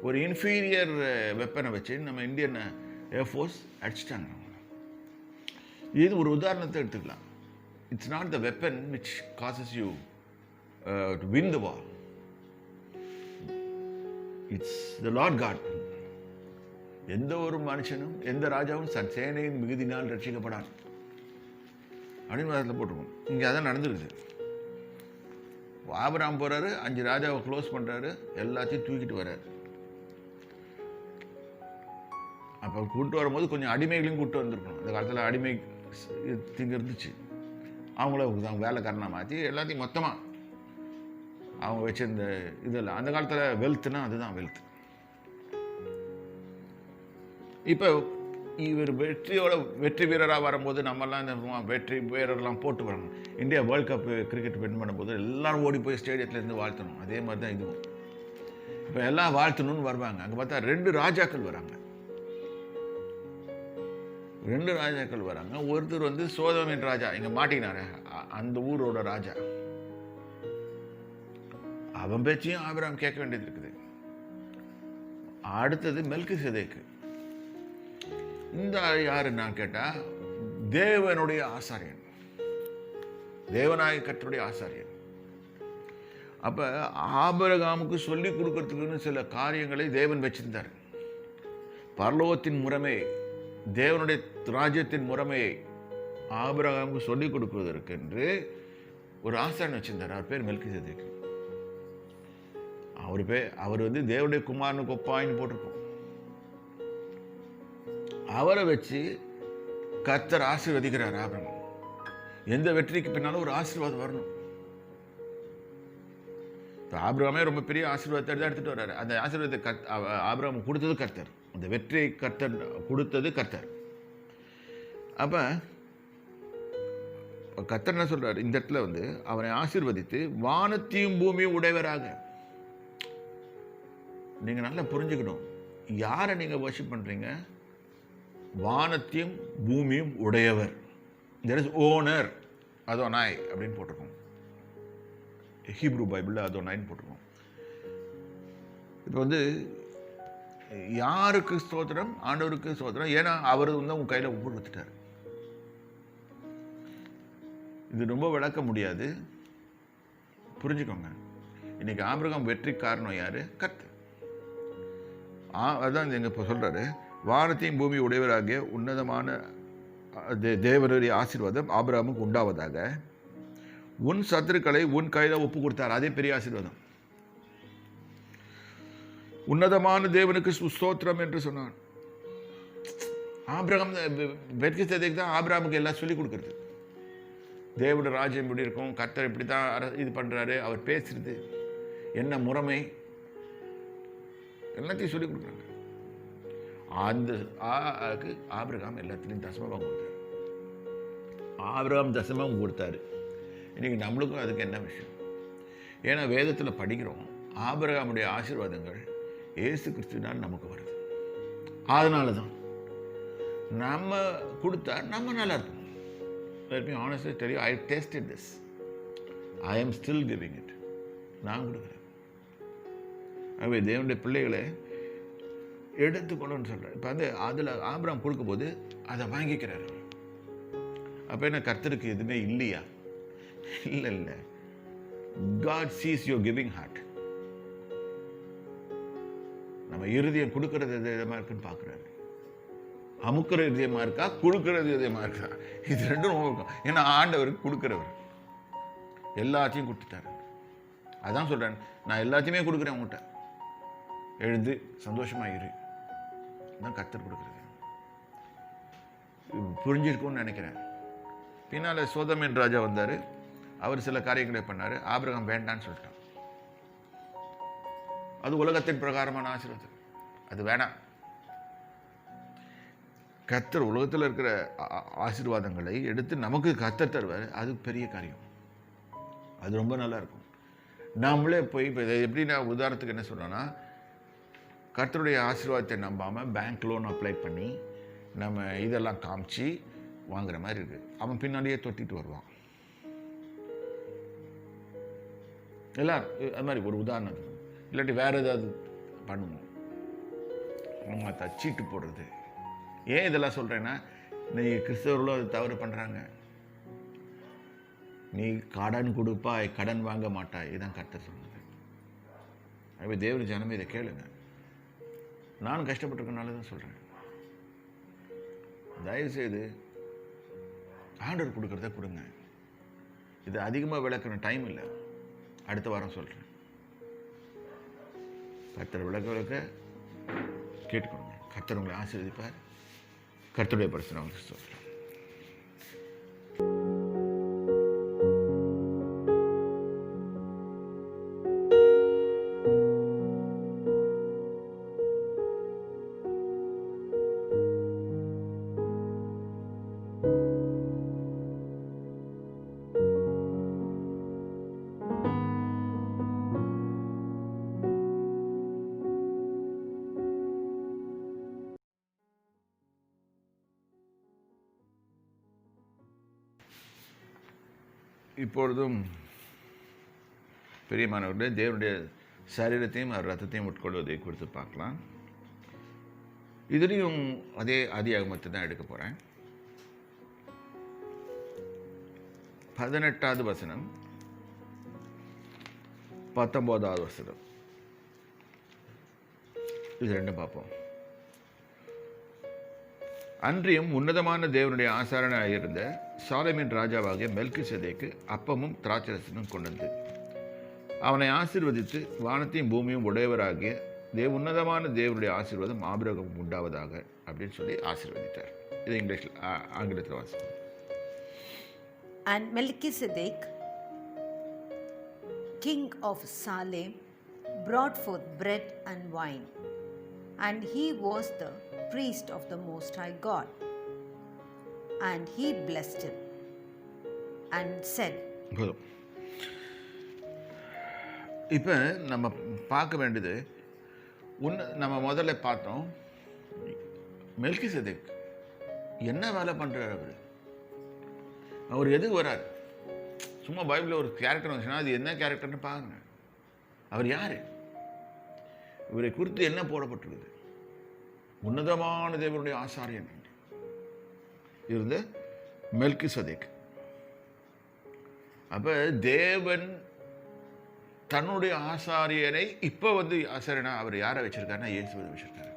ஒரு இன்ஃபீரியர் வெப்பனை வச்சு நம்ம இந்தியன் ஏர்ஃபோர்ஸ் அடிச்சிட்டாங்க. இது ஒரு உதாரணத்தை எடுத்துக்கலாம். It's not the weapon which causes you to win the war, it's the Lord God. எந்த ஒரு மனுஷனும் எந்த ராஜாவும் தன் சேனையின் மிகுதினால் ரட்சிக்கப்படான் அப்படின்னு அதில் போட்டிருக்கோம். இங்கே அதான் நடந்துருக்குது. ஆபிரகாம் போகிறாரு, 5 ராஜாவை க்ளோஸ் பண்ணுறாரு, எல்லாத்தையும் தூக்கிட்டு வர்றாரு. அப்போ கூப்பிட்டு வரும்போது கொஞ்சம் அடிமைகளையும் கூப்பிட்டு வந்திருக்கணும். அந்த காலத்தில் அடிமை திங்க இருந்துச்சு, அவங்கள வேலைக்காரனாக மாற்றி எல்லாத்தையும் மொத்தமாக அவங்க வச்சிருந்த இதெல்லாம். அந்த காலத்தில் வெல்த்னா அதுதான் வெல்த். இப்போ இவர் வெற்றி வீரராக வரும்போது நம்மெல்லாம் இந்த வெற்றி வீரர்லாம் போட்டு வரணும். India world cup cricket win பண்ணும்போது எல்லாரும் ஓடி போய் ஸ்டேடியத்துலேருந்து வாழ்த்தணும். அதே மாதிரி தான் இதுவும். இப்போ எல்லாம் வாழ்த்தணும்னு வருவாங்க. அங்கே பார்த்தா 2 ராஜாக்கள் வராங்க. 2 ராஜாக்கள் வராங்க. ஒருத்தர் வந்து சோதோமின் ராஜா, இங்கே மாட்டினாரு, அந்த ஊரோட ராஜா. அவன் பேச்சையும் ஆபிரகாம் கேட்க வேண்டியது இருக்குது. அடுத்தது மெல்கிசேதேக்கு. இந்த யாரு நான் கேட்டால் தேவனுடைய ஆசாரியன், தேவனாய கர்த்தருடைய ஆசாரியன். அப்போ ஆபிரகாமுக்கு சொல்லி கொடுக்கறதுக்குன்னு சில காரியங்களை தேவன் வச்சிருந்தார். பரலோகத்தின் முறைமையை, தேவனுடைய ராஜ்யத்தின் முறைமையை ஆபிரகாமுக்கு சொல்லிக் கொடுப்பதற்கென்று ஒரு ஆசாரியன் வச்சிருந்தார். அவர் பேர் மெல்கிசேதேக்கு. அவர் வந்து தேவனுடைய குமாரனுக்கு ஒப்பாயின்னு போட்டிருக்கோம். அவரை வச்சு கர்த்தர் ஆசீர்வதிக்கிறார் ஆபிரகாம். எந்த வெற்றிக்கு பின்னாலும் ஒரு ஆசீர்வாதம் வரணும். இப்போ ஆபிரகாமே ரொம்ப பெரிய ஆசீர்வாதத்தை தான் எடுத்துகிட்டு வர்றாரு. அந்த ஆசீர்வாதத்தை ஆபிரகாம் கொடுத்தது கர்த்தர், அந்த வெற்றியை கர்த்தர் கொடுத்தது கர்த்தர். அப்போ கர்த்தர் என்ன சொல்கிறார் இந்த இடத்துல வந்து, அவனை ஆசீர்வதித்து வானத்தையும் பூமியும் உடையவராக. நீங்கள் நல்லா புரிஞ்சுக்கணும், யாரை நீங்கள் வர்ஷிப் பண்ணுறீங்க? வானத்தையும் பூமியும் உடையவர். தேர் இஸ் ஓனர், அதோனாய் அப்படின்னு போட்டிருக்கோம். ஹீப்ரூ பைபிளில் அதோனாய்ன்னு போட்டிருக்கோம். இப்போ வந்து யாருக்கு ஸ்தோத்திரம்? ஆண்டவருக்கு ஸ்தோத்திரம். ஏன்னா அவர் வந்து உங்கள் கையில் ஒப்பு கொடுத்துட்டார். இது ரொம்ப விளக்க முடியாது, புரிஞ்சுக்கோங்க. இன்னைக்கு ஆபிரகாம் வெற்றி காரணம் யாரு? கர்த்தர். அதான் எங்க இப்போ சொல்றாரு, வானத்தையும் பூமி உடையவராகிய உன்னதமான தேவனுடைய ஆசீர்வாதம் ஆபிரகாமுக்கு உண்டாவதாக. உன் சத்துருக்களை உன் கையில் ஒப்பு கொடுத்தார். அதே பெரிய ஆசீர்வாதம். உன்னதமான தேவனுக்கு ஸ்தோத்திரம் என்று சொன்னான். ஆபிரகாம் மெல்கிசேதேக்கு தான் ஆபிரகாமுக்கு எல்லாம் சொல்லிக் கொடுக்குறது. தேவனுடைய ராஜ்யம் இப்படி இருக்கும், கர்த்தர் இப்படி தான் இது பண்ணுறாரு, அவர் பேசுறது என்ன முறைமை எல்லாத்தையும் சொல்லிக் கொடுக்குறாங்க. அந்த ஆபிரகாம் எல்லாத்துலேயும் தசமபாகம் கொடுத்தாரு. ஆபிரகாம் தசமம் கொடுத்தாரு. இன்றைக்கி நம்மளுக்கும் அதுக்கு என்ன விஷயம்? ஏன்னா வேதத்தில் படிக்கிறோம், ஆபிரகாமுடைய ஆசீர்வாதங்கள் இயேசு கிறிஸ்துவினால் நமக்கு வருது. அதனால தான் நம்ம கொடுத்தா நம்ம நல்லா இருக்கும். Let me honestly tell you, I tasted this. I am still giving it. நான் கொடுக்குறேன். ஆகவே தேவனுடைய பிள்ளைகளை எடுத்துக்கொள்ளுன்னு சொல்கிறேன். இப்போ அதில் ஆபிரகாம் கொடுக்கும்போது அதை வாங்கிக்கிறார். அப்போ என்ன, கர்த்தருக்கு எதுவுமே இல்லையா? இல்லை. God sees your giving heart. நம்ம இருதயம் கொடுக்கறது விதமாக இருக்குன்னு பார்க்குறாரு. அமுக்கிற இதயமாக இருக்கா, கொடுக்கறது இதயமாக இருக்கா? இது ரெண்டும் இருக்கும். ஏன்னா ஆண்டவருக்கு கொடுக்குறவர் எல்லாத்தையும் கொடுத்துட்டாரு. அதான் சொல்கிறேன், நான் எல்லாத்தையுமே கொடுக்குறேன் உங்கள்கிட்ட, எழுந்து சந்தோஷமாக இரு. தான் கர்த்தர் கொடுக்குறது. புரிஞ்சிருக்கும்னு நினைக்கிறேன். பின்னால் சோதோமின் ராஜா வந்தார். அவர் சில காரியங்களை பண்ணார். ஆபிரகாம் வேண்டான்னு சொல்லிட்டான். அது உலகத்தின் பிரகாரமான ஆசீர்வாதம், அது வேணாம். கர்த்தர் உலகத்தில் இருக்கிற ஆசீர்வாதங்களை எடுத்து நமக்கு கர்த்தர் தருவார். அது பெரிய காரியம், அது ரொம்ப நல்லா இருக்கும். நாமளே போய் இப்போ எப்படி நான் உதாரணத்துக்கு என்ன சொல்கிறேன்னா, கர்த்தருடைய ஆசீர்வாதத்தை நம்பாமல் பேங்க் லோன் அப்ளை பண்ணி நம்ம இதெல்லாம் காமிச்சு வாங்குற மாதிரி இருக்குது. அவன் பின்னாடியே தொட்டிட்டு வருவான். எல்லாரும் அது மாதிரி ஒரு உதாரணத்துக்கு, இல்லாட்டி வேறு ஏதாவது பண்ணுவோம். அவங்க தச்சிட்டு போடுறது. ஏன் இதெல்லாம் சொல்கிறேன்னா, நீ கிறிஸ்தவர்களும் அது தவறு பண்ணுறாங்க. நீ கடன் கொடுப்பாய், கடன் வாங்க மாட்டாய், இதுதான் கர்த்தர் சொன்னது. அப்போ தேவ ஜனமே இதை கேளுங்க. நானும் கஷ்டப்பட்டிருக்கனால தான் சொல்கிறேன். தயவுசெய்து ஆர்டர் கொடுக்குறத கொடுங்க. இது அதிகமாக விளக்குற டைம் இல்லை, அடுத்த வாரம் சொல்கிறேன். கர்த்தர் விளக்க கேட்டுக்கொடுங்க. கர்த்தர் உங்களை ஆசீர்வதிப்பார். கர்த்தருடைய பரிசுத்தம் உங்களுக்கு சொல்கிறேன். இப்பொழுதும் பெரியமானவர்களே, தேவனுடைய சரீரத்தையும் அவர் ரத்தத்தையும் உட்கொள்வதை குறித்து பார்க்கலாம். இதுலேயும் அதே ஆதியாகமத்தை தான் எடுக்க போகிறேன். 18வது வசனம், 19வது வசனம், இது ரெண்டும் பார்ப்போம். அன்றியும் உன்னதமான தேவனுடைய ஆசாரனாக இருந்த சாலேமின் ராஜாவாகிய மெல்கிசேதேக்கு அப்பமும் திராட்சரசமும் கொண்டது. அவனை ஆசீர்வதித்து வானத்தையும் பூமியும் உடையவராகிய உன்னதமான தேவனுடைய ஆசீர்வாதம் ஆபிரகாம் உண்டாவதாக அப்படின்னு சொல்லி ஆசீர்வதித்தார். இது இங்கிலீஷில், ஆங்கிலத்தில் வாசிப்போம். And Melchizedek, king of Salem, brought forth bread and wine, and he was the priest of the Most High God. And he blessed him and said. இப்போ நம்ம பார்க்க வேண்டியது நம்ம முதல்ல பார்த்தோம், மெல்கிசேதேக் என்ன வேலை பண்ணுறார்? அவர் எதுக்கு வரார்? சும்மா பைபிளில் ஒரு கேரக்டர் வந்துச்சுன்னா அது என்ன கேரக்டர்னு பாருங்க. அவர் யார்? இவரை குறித்து என்ன போடப்பட்டிருக்குது? உன்னதமான தேவனுடைய ஆசாரியன் இருந்த மெல்கிசேதேக். அப்போ தேவன் தன்னுடைய ஆசாரியரை இப்போ ஆசாரியனா அவர் யாரை வச்சிருக்காருன்னா இயேசுவை வச்சிருக்காரு.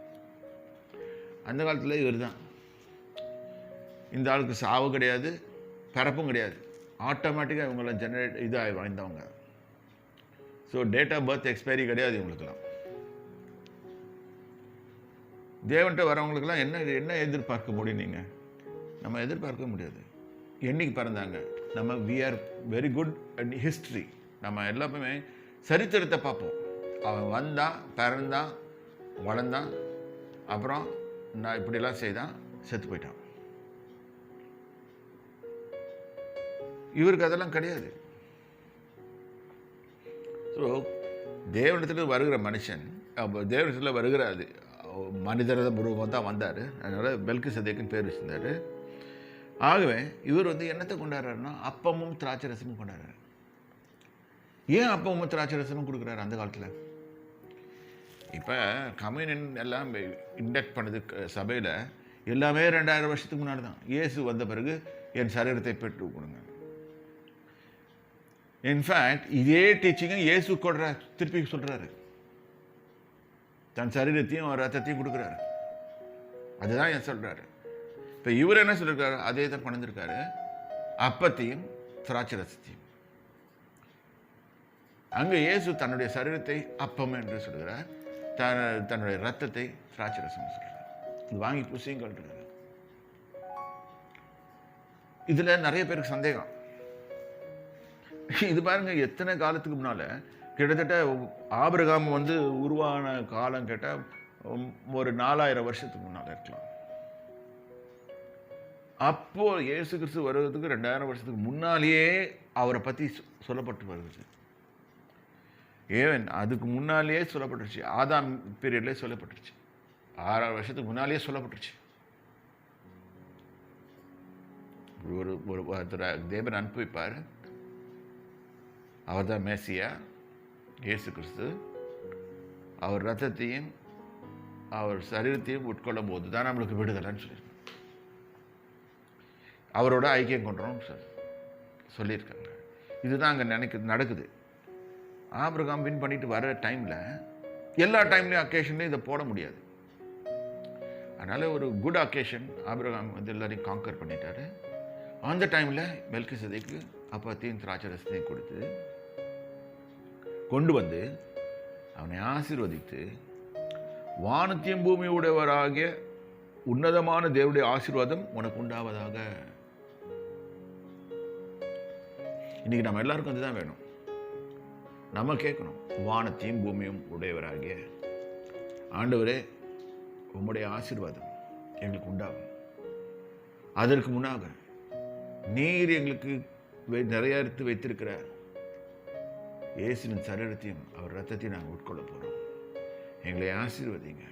அந்த காலத்தில் இவர் தான். இந்த ஆளுக்கு சாவு கிடையாது, பிறப்பும் கிடையாது, ஆட்டோமேட்டிக்காக இவங்களாம் இதாக வாழ்ந்தவங்க. So date of birth expiry கிடையாது இவங்களுக்கெல்லாம். தேவன்கிட்ட வரவங்களுக்கெல்லாம் என்ன எதிர்பார்க்க முடியும்? நீங்கள் நம்ம எதிர்பார்க்க முடியாது. என்றைக்கு பிறந்தாங்க? நம்ம we are very good at history. நம்ம எல்லாமே சரித்திரத்தை பார்ப்போம். அவன் வந்தான், பிறந்தான், வளர்ந்தான், அப்புறம் நான் இப்படிலாம் செய்தான், செத்து போயிட்டான். இவருக்கு அதெல்லாம் கிடையாது. ஸோ தேவனிடத்தில் வருகிற மனுஷன், தேவனிடத்தில் வருகிற அது மனிதர உருவம் தான் வந்தார். அதனால் மெல்கிசேதேக்குன்னு பேர் வச்சிருந்தார். ஆகவே இவர் என்னத்தை கொண்டாடுறாருன்னா அப்பமும் திராட்சை ரசமும் கொண்டாடுறாரு. ஏன் அப்பமும் திராட்சை ரசமும் கொடுக்குறாரு அந்த காலத்தில்? இப்போ கம்யூனியன் எல்லாம் இண்டக்ட் பண்ணது சபையில் எல்லாமே 2000 வருஷத்துக்கு முன்னாடி தான். இயேசு வந்த பிறகு என் சரீரத்தை பெற்று கொடுங்க. இன்ஃபேக்ட் இதே டீச்சிங்கை இயேசு திருப்பி சொல்கிறாரு. தன் சரீரத்தையும் ரத்தத்தையும் கொடுக்குறாரு. அதுதான் ஏன் சொல்கிறாரு. இப்போ இவர் என்ன சொல்லியிருக்காரு? அதே தான் பண்ணிருக்காரு. அப்பத்தையும் திராட்சை ரசத்தையும். அங்கே இயேசு தன்னுடைய சரீரத்தை அப்பம் என்று சொல்கிறார், தன்னுடைய ரத்தத்தை திராட்சை ரசம் சொல்கிறார். இது வாங்கி பூசியும் கட்டுறாரு. இதில் நிறைய பேருக்கு சந்தேகம். இது பாருங்க, எத்தனை காலத்துக்கு முன்னால், கிட்டத்தட்ட ஆபிரகாம் உருவான காலம் கேட்டால் ஒரு 4000 வருஷத்துக்கு முன்னால் இருக்கலாம். அப்போ இயேசு கிறிஸ்து வருவதற்கு 2000 வருஷத்துக்கு முன்னாலேயே அவரை பற்றி சொல்லப்பட்டு வருது. ஏன் அதுக்கு முன்னாலேயே சொல்லப்பட்டுருச்சு. ஆதாம் பீரியட்லேயே சொல்லப்பட்டுருச்சு. 6000 வருஷத்துக்கு முன்னாலேயே சொல்லப்பட்டுருச்சு. ஒரு தேவன் அனுப்பிப்பார். அவர் தான் மேசியா, இயேசு கிறிஸ்து. அவர் ரத்தத்தையும் அவர் சரீரத்தையும் உட்கொள்ளும் போது தான் நம்மளுக்கு விடுதலைன்னு சொல்லியிருக்காங்க. அவரோட ஐக்கியம் கொண்டோம் சொல்லியிருக்காங்க. இதுதான் அங்கே நடக்குது. ஆபிரகாம் வின் பண்ணிட்டு வர டைமில் எல்லா டைம்லேயும் அக்கேஷன்லேயும் இதை போட முடியாது. அதனால் ஒரு குட் அக்கேஷன் ஆபிரகாம் எல்லாரையும் காங்கர் பண்ணிட்டாரு. அந்த டைமில் மெல்கிசேதேக்கு அப்பத்தையும் திராட்சை ரசத்தையும் கொடுத்து கொண்டு வந்து அவனை ஆசீர்வதித்து, வானத்தையும் பூமியுடையவராகிய உன்னதமான தேவனுடைய ஆசீர்வாதம் உனக்கு உண்டாவதாக. இன்னைக்கு நம்ம எல்லாருக்கும் அதுதான் வேணும். நம்ம கேட்கணும், வானத்தையும் பூமியும் உடையவராகிய ஆண்டவரே, உம்முடைய ஆசீர்வாதம் எங்களுக்கு உண்டாகும். அதற்கு முன்னாக நீர் எங்களுக்கு நிறைய எடுத்து வைத்திருக்கிறார் இயேசுவின் சரீரத்தையும் அவர் ரத்தத்தையும் நாங்கள் உட்கொள்ள போகிறோம். எங்களை ஆசீர்வதிங்க.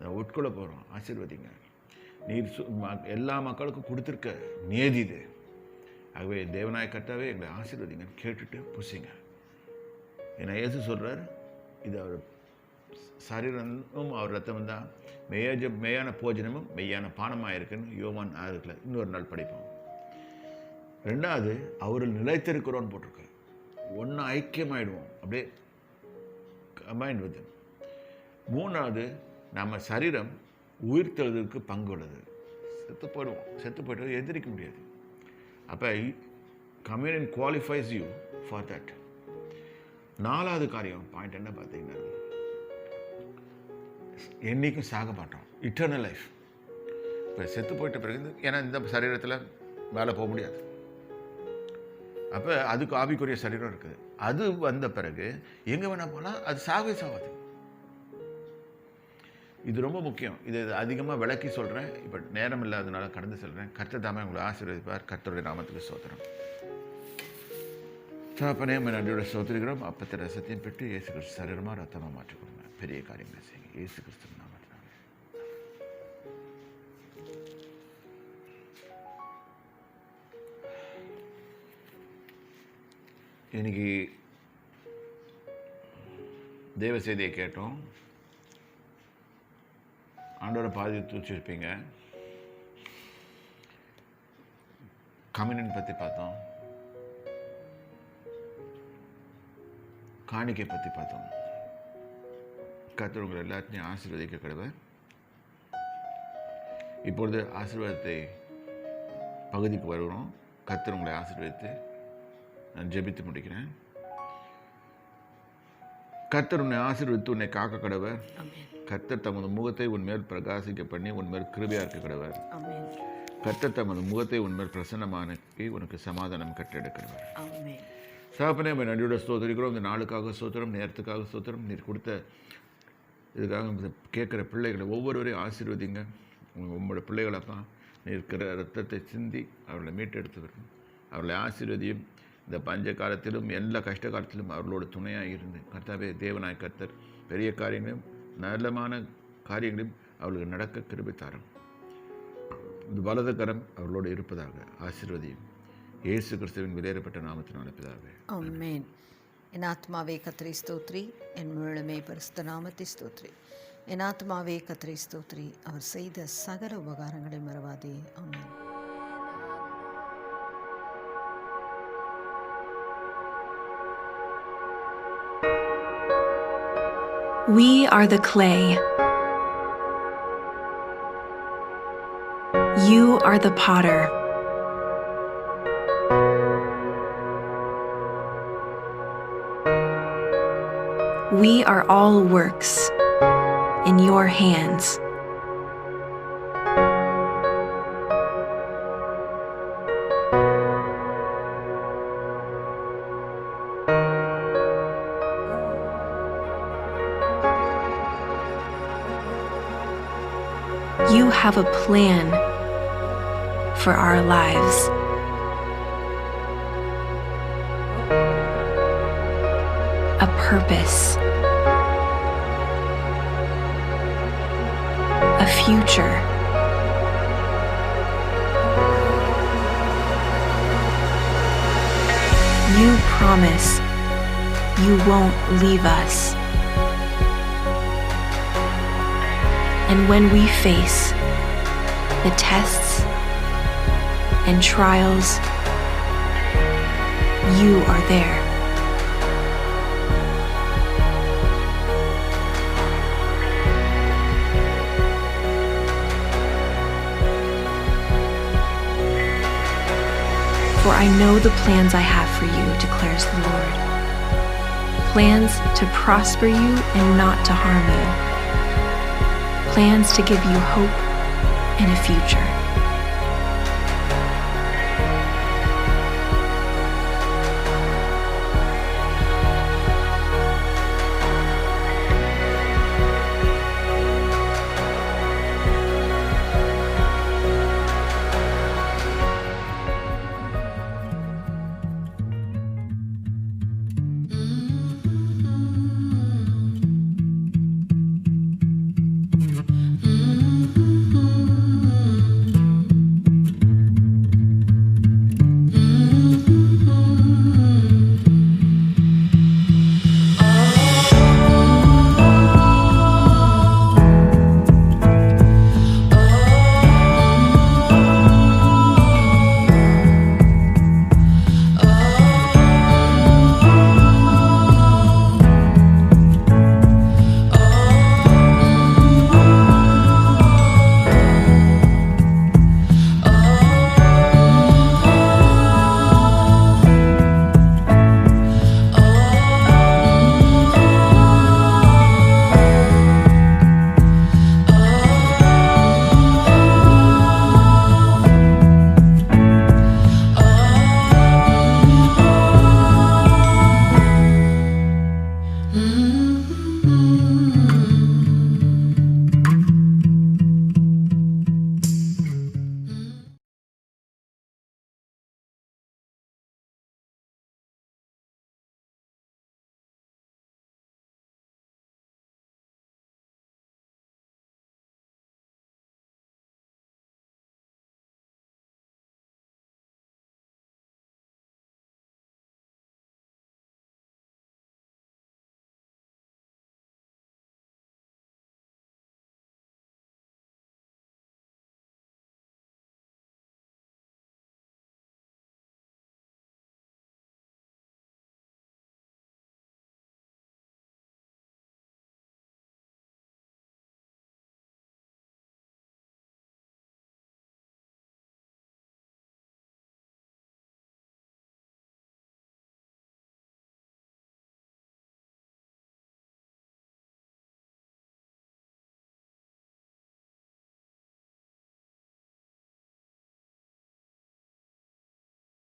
நாங்கள் உட்கொள்ள போகிறோம், ஆசீர்வதிங்க. நீர் எல்லா மக்களுக்கும் கொடுத்துருக்க நேதி இது. ஆகவே தேவநாய கர்த்தாவே எங்களை ஆசீர்வதிங்கன்னு கேட்டுட்டு புசிங்க. ஏன்னா இயேசு சொல்கிறார், இது அவர் சரீரமும் அவர் ரத்தமும் தான் மெய்யான போஜனமும் மெய்யான பானமாக இருக்குன்னு யோவான் 6 இன்னொரு நாள் படிப்போம். 2வது, அவரில் நிலைத்திருக்கிறோன்னு போட்டிருக்கு. ஒன்று ஐக்கியமாயிடுவோம், அப்படியே கம்பைன்ட் வித். 3வது, நம்ம சரீரம் உயிர்த்தெழுதலுக்கு பங்கு உள்ளது. செத்து போய்ட்டு எதிர்க்க முடியாது. அப்போ communion qualifies you for that. 4வது காரியம் பாயிண்ட் என்ன பார்த்தீங்கன்னா, என்றைக்கும் சாக மாட்டோம், இட்டர்னல் லைஃப். இப்போ செத்து போயிட்ட பிறகு, ஏன்னா இந்த சரீரத்தில் மேலே போக முடியாது. அப்போ அதுக்கு ஆவிக்குரிய சரீரம் இருக்குது. அது வந்த பிறகு எங்கே வேணால் போனால் அது சாகவே சாகாது. இது ரொம்ப முக்கியம். இது அதிகமாக விளக்கி சொல்கிறேன். இப்போ நேரம் இல்லாததுனால கடந்து சொல்கிறேன். கர்த்தர் தாமே உங்களை ஆசீர்வதிப்பார். கர்த்தருடைய நாமத்துக்கு ஸ்தோத்திரம். தகப்பனே, நன்றியோட ஸ்தோத்திரிக்கிறோம். அப்பத்தை ரசத்தையும் பெற்று இயேசு கிறிஸ்து சரீரமாக ரத்தமாக மாற்றிக் கொடுங்க. பெரிய காரியங்களை செய்யுங்க இயேசு கிறிஸ்து நாமத்தினால. இன்னைக்கு தேவ செய்தியை கேட்டோம். ஆண்டோட பாதி தூச்சிருப்பீங்க. கம்யூனியன் பற்றி பார்த்தோம், காணிக்கை பற்றி பார்த்தோம். கர்த்தர் உங்களை எல்லாத்தையும் ஆசீர்வதிக்க கடவுள். இப்பொழுது ஆசீர்வாதத்தை பகுதிக்கு வருகிறோம். கர்த்தர் உங்களை ஆசீர்வதித்து நான் ஜெபித்து முடிக்கிறேன். கர்த்தர் உன்னை ஆசீர்வதித்து உன்னை காக்க கடவர். கர்த்தர் தமது முகத்தை உன்மேல் பிரகாசிக்க பண்ணி உன்மேல் கிருபையா இருக்க கடவர். கர்த்தர் தமது முகத்தை உன்மேல் பிரசன்னமாக்கி உனக்கு சமாதானம் கட்டெடுக்கிறவர். தகப்பனே உம்மை நன்றியோட ஸ்தோத்திரிக்கிறோம். இந்த நாளுக்காக ஸ்தோத்திரம், நேரத்துக்காக ஸ்தோத்திரம். நீர் கொடுத்த இதுக்காக கேட்குற பிள்ளைகளை ஒவ்வொருவரையும் ஆசீர்வதிங்க. உங்களோட பிள்ளைகளப்பா இருக்கிற ரத்தத்தை சிந்தி அவர்களை மீட்டெடுத்து வரணும். அவர்களை ஆசீர்வதியும். இந்த பஞ்ச காலத்திலும் எல்லா கஷ்ட காலத்திலும் அவர்களோட துணையாக இருந்து கர்த்தாவே தேவனாய் கர்த்தர் பெரிய காரியங்களையும் நல்லமான காரியங்களையும் அவர்களுக்கு நடக்க கிருபை தாரும். இந்த வலது கரம் அவர்களோடு இருப்பதாக ஆசீர்வதியும். இயேசு கிறிஸ்துவின் விலையேறப்பட்ட நாமத்தினால் பிதாவே, ஆமென். என் ஆத்மாவே கர்த்தரை ஸ்தோத்ரி, என் முழுமே பரிசுத்த நாமத்தை ஸ்தோத்ரி. என் ஆத்மாவே கர்த்தரை ஸ்தோத்ரி, அவர் செய்த சகல உபகாரங்களை மறவாதே. ஆமென். We are the clay. You are the potter. We are all works in your hands. You have a plan for our lives. A purpose. A future. You promise you won't leave us. And when we face the tests and trials, you are there. For I know the plans I have for you, declares the Lord. Plans to prosper you and not to harm you. Plans to give you hope and a future.